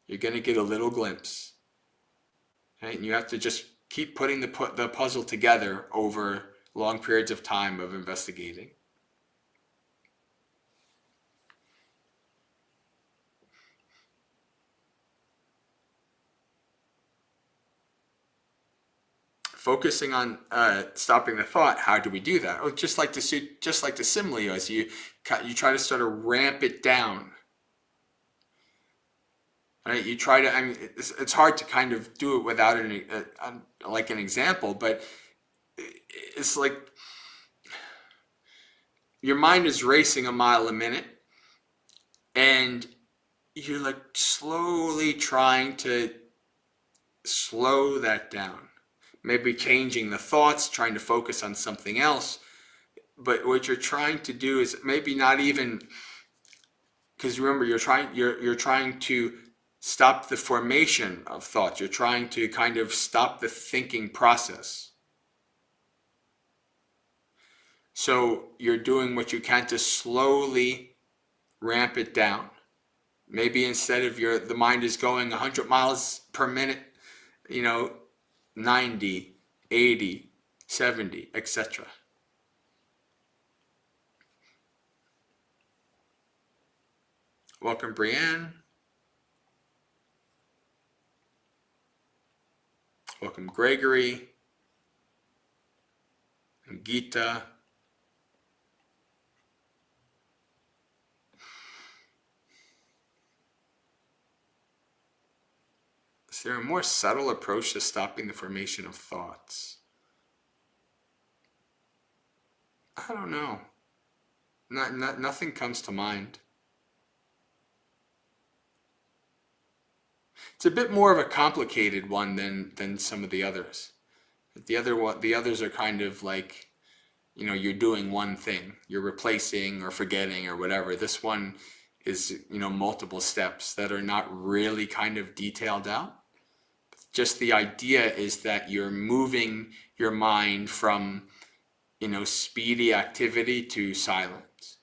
You're going to get a little glimpse. Okay? And you have to just keep putting the puzzle together over long periods of time of investigating. Focusing on stopping the thought. How do we do that? Oh, just like the simile is, you try to sort of ramp it down. Right? You try to. I mean, it's hard to kind of do it without an example, but it's like your mind is racing a mile a minute, and you're like slowly trying to slow that down. Maybe changing the thoughts, trying to focus on something else. But what you're trying to do is maybe not even, because remember, you're trying to stop the formation of thoughts. You're trying to kind of stop the thinking process. So you're doing what you can to slowly ramp it down. Maybe instead of the mind is going 100 miles per minute, 90, 80, 70, etc. Welcome, Brienne. Welcome, Gregory. And Gita. Is there a more subtle approach to stopping the formation of thoughts? I don't know. Nothing comes to mind. It's a bit more of a complicated one than some of the others. The others are kind of like, you're doing one thing. You're replacing or forgetting or whatever. This one is, multiple steps that are not really kind of detailed out. Just the idea is that you're moving your mind from, speedy activity to silence.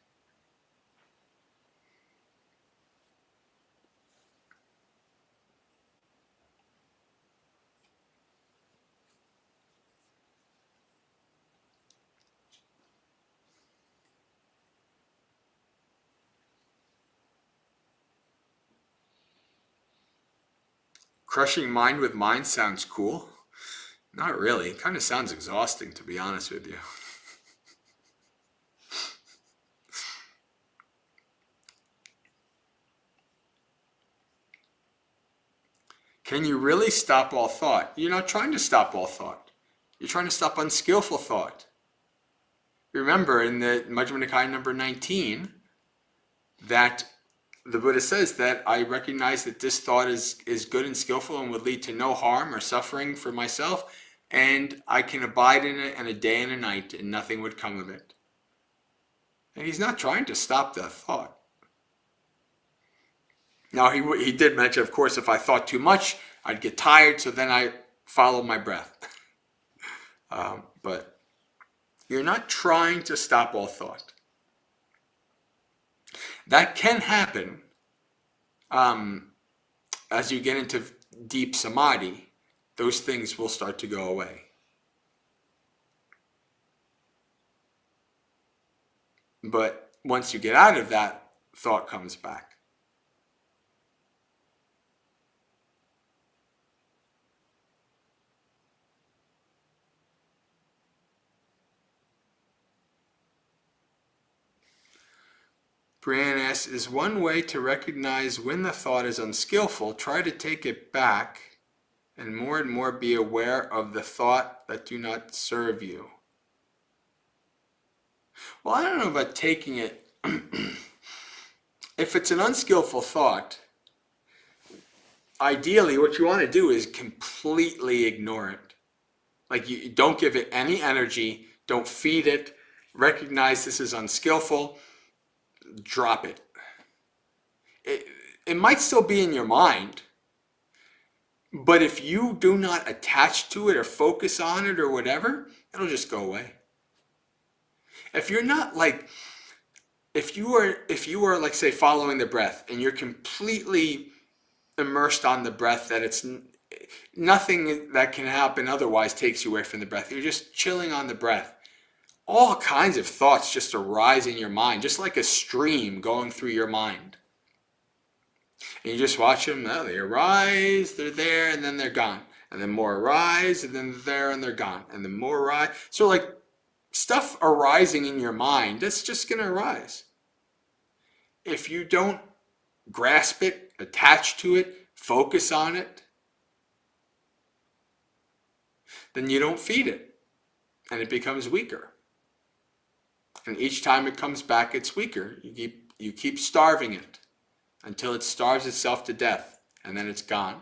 Crushing mind with mind sounds cool. Not really. It kind of sounds exhausting, to be honest with you. Can you really stop all thought? You're not trying to stop all thought. You're trying to stop unskillful thought. Remember in the Majjhima Nikaya number 19 that the Buddha says that I recognize that this thought is good and skillful and would lead to no harm or suffering for myself, and I can abide in it in a day and a night and nothing would come of it. And he's not trying to stop that thought. Now he did mention, of course, if I thought too much, I'd get tired, so then I follow my breath. But you're not trying to stop all thought. That can happen as you get into deep samadhi. Those things will start to go away. But once you get out of that, thought comes back. Brianne asks, is one way to recognize when the thought is unskillful, try to take it back and more be aware of the thought that do not serve you. Well, I don't know about taking it. If it's an unskillful thought, ideally what you want to do is completely ignore it. Like, you don't give it any energy, don't feed it, recognize this is unskillful, drop it. It might still be in your mind, but if you do not attach to it or focus on it or whatever, it'll just go away. If you're not like, if you are like, say, following the breath and you're completely immersed on the breath, that it's nothing that can happen otherwise takes you away from the breath. You're just chilling on the breath. All kinds of thoughts just arise in your mind, just like a stream going through your mind. And you just watch them, oh, they arise, they're there, and then they're gone. And then more arise, and then they're there, and they're gone. And then more arise. So like stuff arising in your mind, that's just going to arise. If you don't grasp it, attach to it, focus on it, then you don't feed it, and it becomes weaker. And each time it comes back, it's weaker. You keep starving it until it starves itself to death, and then it's gone.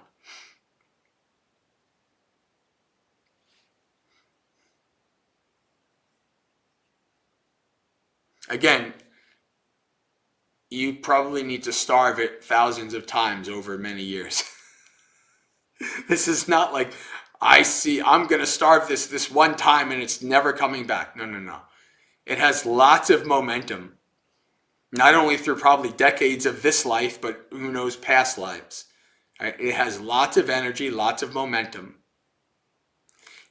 Again, you probably need to starve it thousands of times over many years. This is not like, I'm going to starve this one time and it's never coming back. No. It has lots of momentum, not only through probably decades of this life, but who knows, past lives. Right? It has lots of energy, lots of momentum.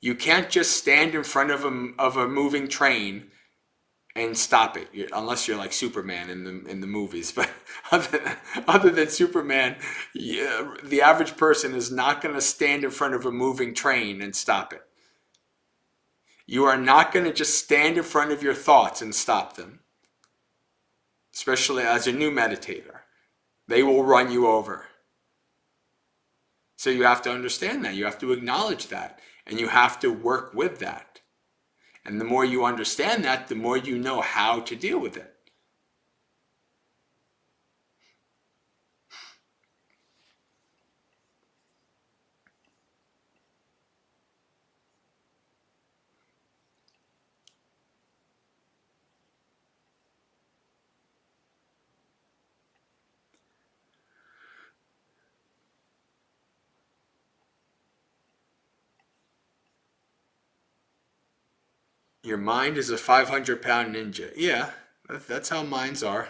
You can't just stand in front of a moving train and stop it, unless you're like Superman in the movies. But other than Superman, the average person is not going to stand in front of a moving train and stop it. You are not going to just stand in front of your thoughts and stop them, especially as a new meditator. They will run you over. So you have to understand that. You have to acknowledge that, and you have to work with that. And the more you understand that, the more you know how to deal with it. Your mind is a 500-pound ninja. Yeah, that's how minds are.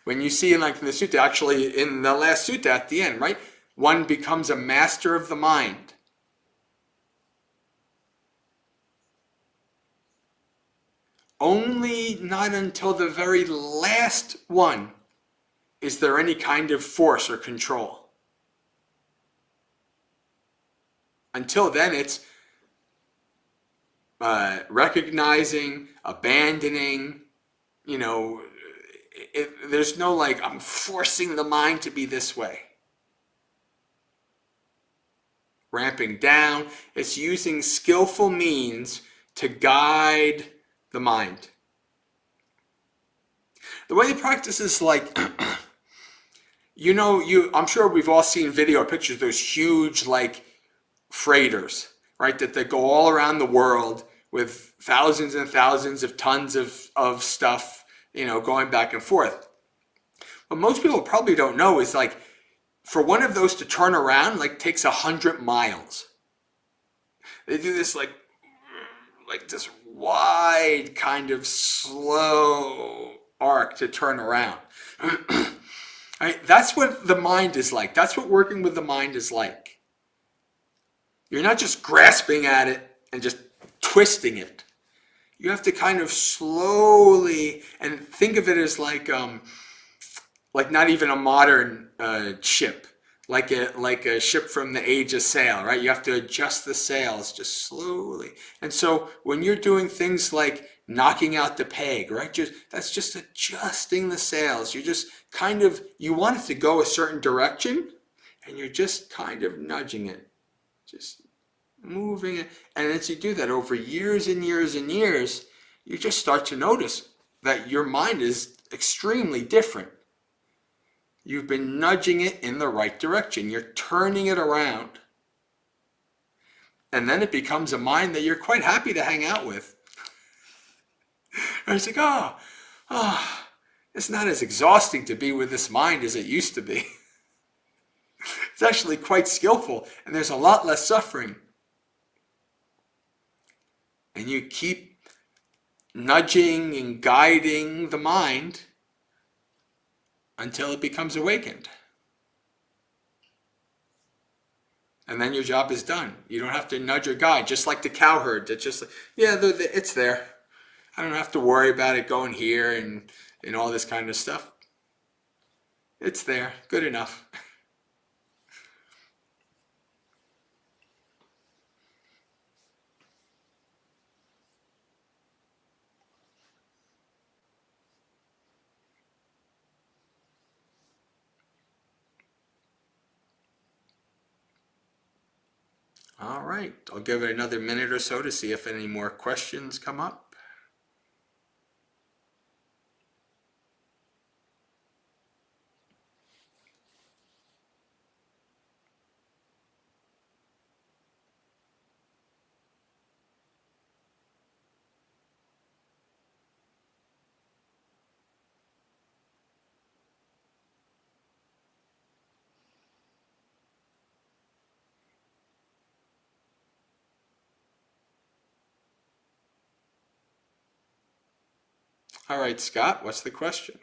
When you see in the sutta, actually in the last sutta at the end, right? One becomes a master of the mind. Only not until the very last one is there any kind of force or control. Until then, it's recognizing, abandoning, there's no I'm forcing the mind to be this way. Ramping down, it's using skillful means to guide the mind. The way the practice is I'm sure we've all seen video or pictures of those huge freighters, right? That go all around the world with thousands and thousands of tons of stuff, going back and forth. What most people probably don't know is for one of those to turn around, takes 100 miles. They do this this wide kind of slow arc to turn around. Right? That's what the mind is like. That's what working with the mind is like. You're not just grasping at it and just twisting it. You have to kind of slowly, and think of it as not even a modern ship. like a ship from the age of sail, right? You have to adjust the sails just slowly. And so when you're doing things like knocking out the peg, right? That's just adjusting the sails. You're just kind of, you want it to go a certain direction, and you're just kind of nudging it, just moving it. And as you do that over years and years and years, you just start to notice that your mind is extremely different. You've been nudging it in the right direction. You're turning it around. And then it becomes a mind that you're quite happy to hang out with. And it's like, it's not as exhausting to be with this mind as it used to be. It's actually quite skillful, and there's a lot less suffering. And you keep nudging and guiding the mind until it becomes awakened. And then your job is done. You don't have to nudge or guide, just like the cowherd. That's just, it's there. I don't have to worry about it going here and all this kind of stuff. It's there. Good enough. All right, I'll give it another minute or so to see if any more questions come up. All right, Scott, what's the question?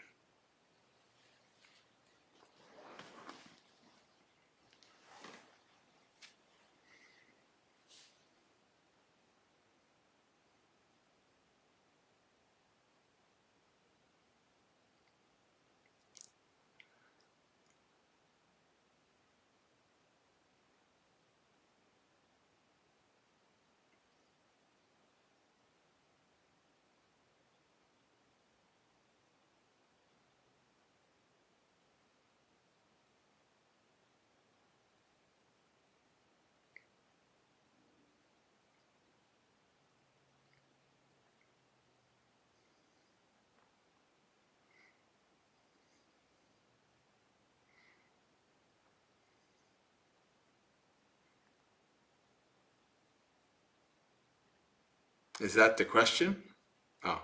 Is that the question? Oh.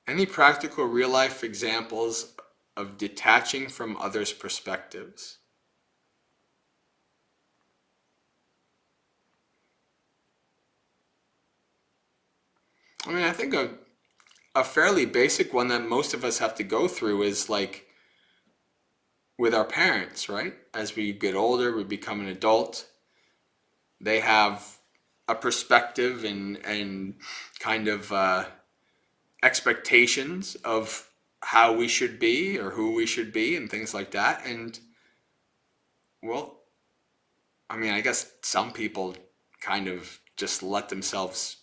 Any practical real-life examples of detaching from others' perspectives? I mean, I think a fairly basic one that most of us have to go through is like with our parents, right? As we get older, we become an adult. They have a perspective and kind of expectations of how we should be or who we should be and things like that. And well, I mean, I guess some people kind of just let themselves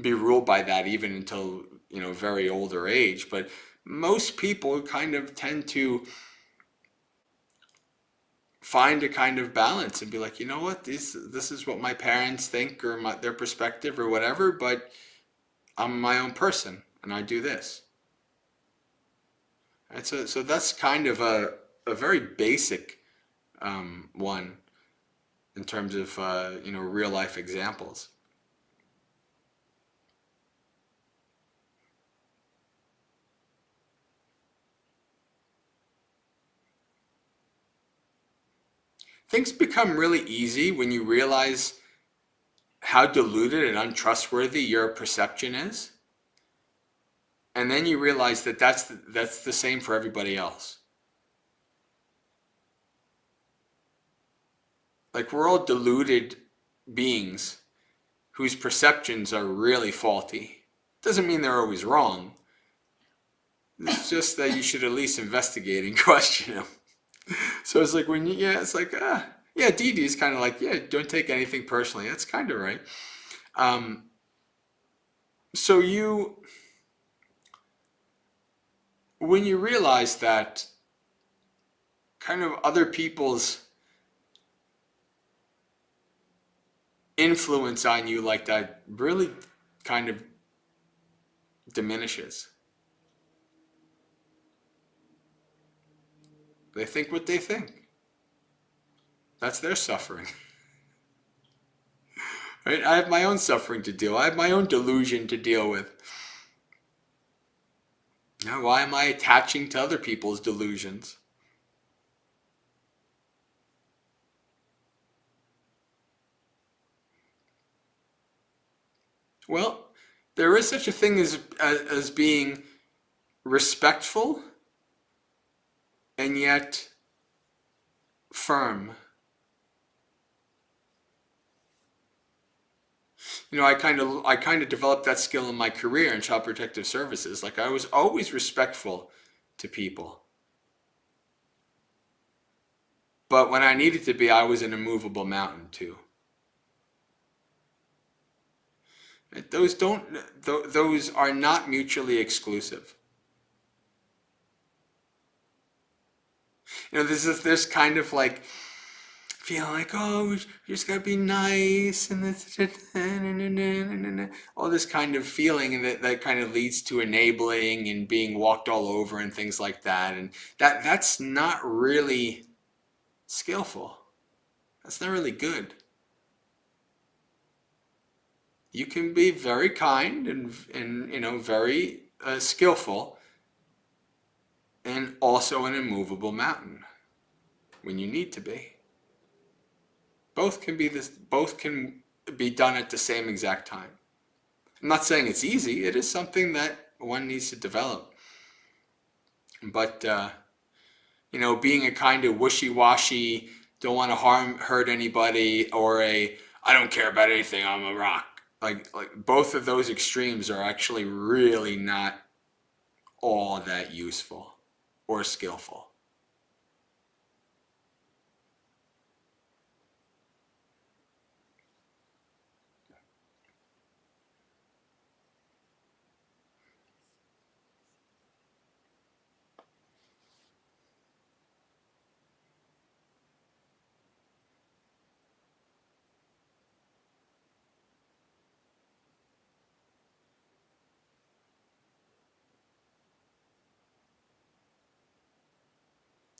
be ruled by that even until, very older age. But most people kind of tend to find a kind of balance and be like, you know what, this is what my parents think or their perspective or whatever, but I'm my own person and I do this. And so that's kind of a very basic one in terms of real life examples. Things become really easy when you realize how diluted and untrustworthy your perception is. And then you realize that that's the same for everybody else. Like, we're all deluded beings whose perceptions are really faulty. Doesn't mean they're always wrong. It's just that you should at least investigate and question them. So it's like when you, yeah, it's like, yeah, Dee Dee's kind of like, yeah, don't take anything personally. That's kind of right. So when you realize that kind of other people's influence on you like that really kind of diminishes. They think what they think. That's their suffering. Right? I have my own suffering to deal. I have my own delusion to deal with. Now, why am I attaching to other people's delusions? Well, there is such a thing as being respectful and yet firm. I kind of developed that skill in my career in child protective services. Like I was always respectful to people. But when I needed to be, I was an immovable mountain too. Those are not mutually exclusive. There's this kind of like feeling like, oh, we just gotta be nice and this, all this kind of feeling, and that kind of leads to enabling and being walked all over and things like that. And that's not really skillful. That's not really good. You can be very kind and very skillful, and also an immovable mountain when you need to be. Both can be done at the same exact time. I'm not saying it's easy. It is something that one needs to develop. But being a kind of wishy-washy, don't want to hurt anybody, or I don't care about anything, I'm a rock. Like both of those extremes are actually really not all that useful or skillful.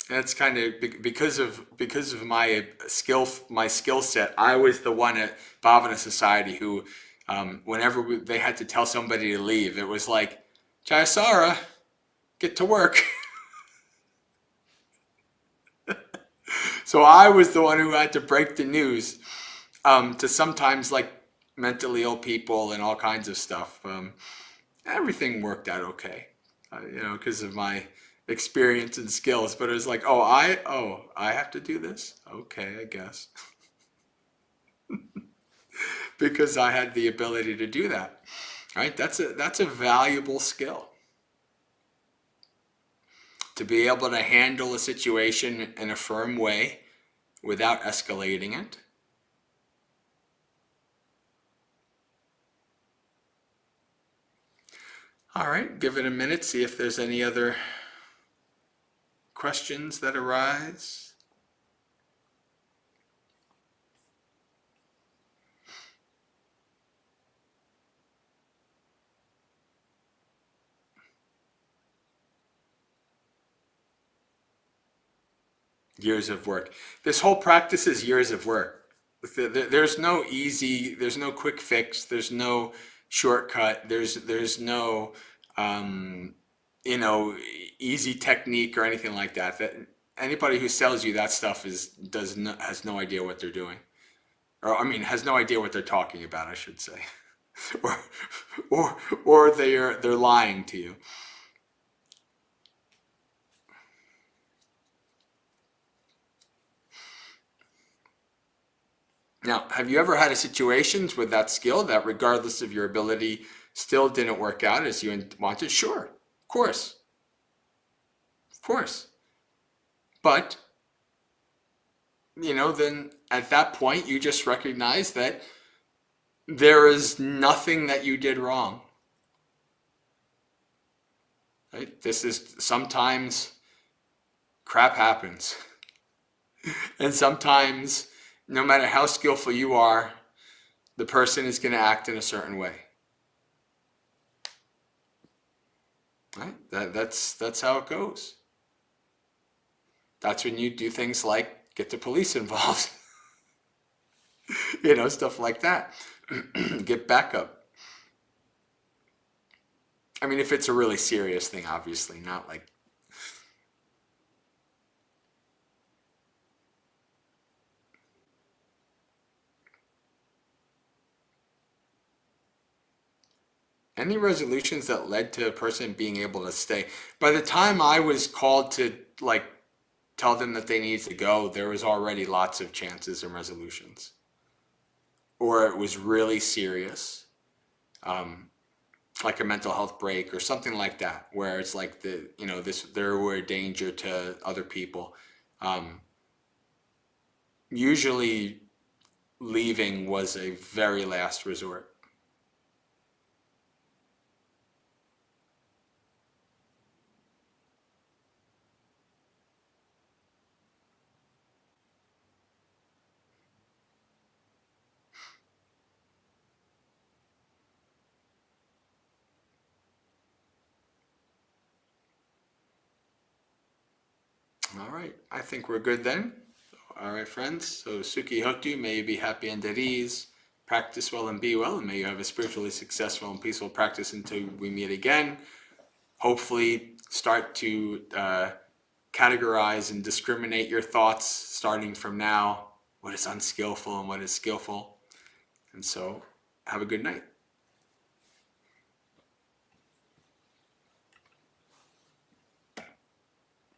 That's kind of because of my skill set. I was the one at Bhavana Society who, whenever they had to tell somebody to leave, it was like, Jayasara, get to work. So I was the one who had to break the news to sometimes like mentally ill people and all kinds of stuff. Everything worked out okay, because of my experience and skills. But it was like, I have to do this. Okay, I guess. Because I had the ability to do that. Right? That's a valuable skill. To be able to handle a situation in a firm way without escalating it. All right, give it a minute, see if there's any other questions that arise. Years of work. This whole practice is years of work. There's no quick fix. There's no shortcut. There's no, easy technique or anything like that. That anybody who sells you that stuff has no idea what they're doing, or has no idea what they're talking about, I should say, or they're lying to you. Now, have you ever had situations with that skill that, regardless of your ability, still didn't work out as you wanted? Sure, of course. But then at that point you just recognize that there is nothing that you did wrong. Right? This is sometimes crap happens. And sometimes, no matter how skillful you are, the person is going to act in a certain way. Right? That's how it goes. That's when you do things like get the police involved. Stuff like that. Get backup. I mean, if it's a really serious thing, obviously, not like... Any resolutions that led to a person being able to stay. By the time I was called to tell them that they needed to go, there was already lots of chances and resolutions. Or it was really serious, like a mental health break or something like that, where it's like there were a danger to other people. Usually leaving was a very last resort. All right, I think we're good then. All right, friends. So Sukhi Hotu, may you be happy and at ease. Practice well and be well, and may you have a spiritually successful and peaceful practice until we meet again. Hopefully start to categorize and discriminate your thoughts starting from now. What is unskillful and what is skillful. And so have a good night.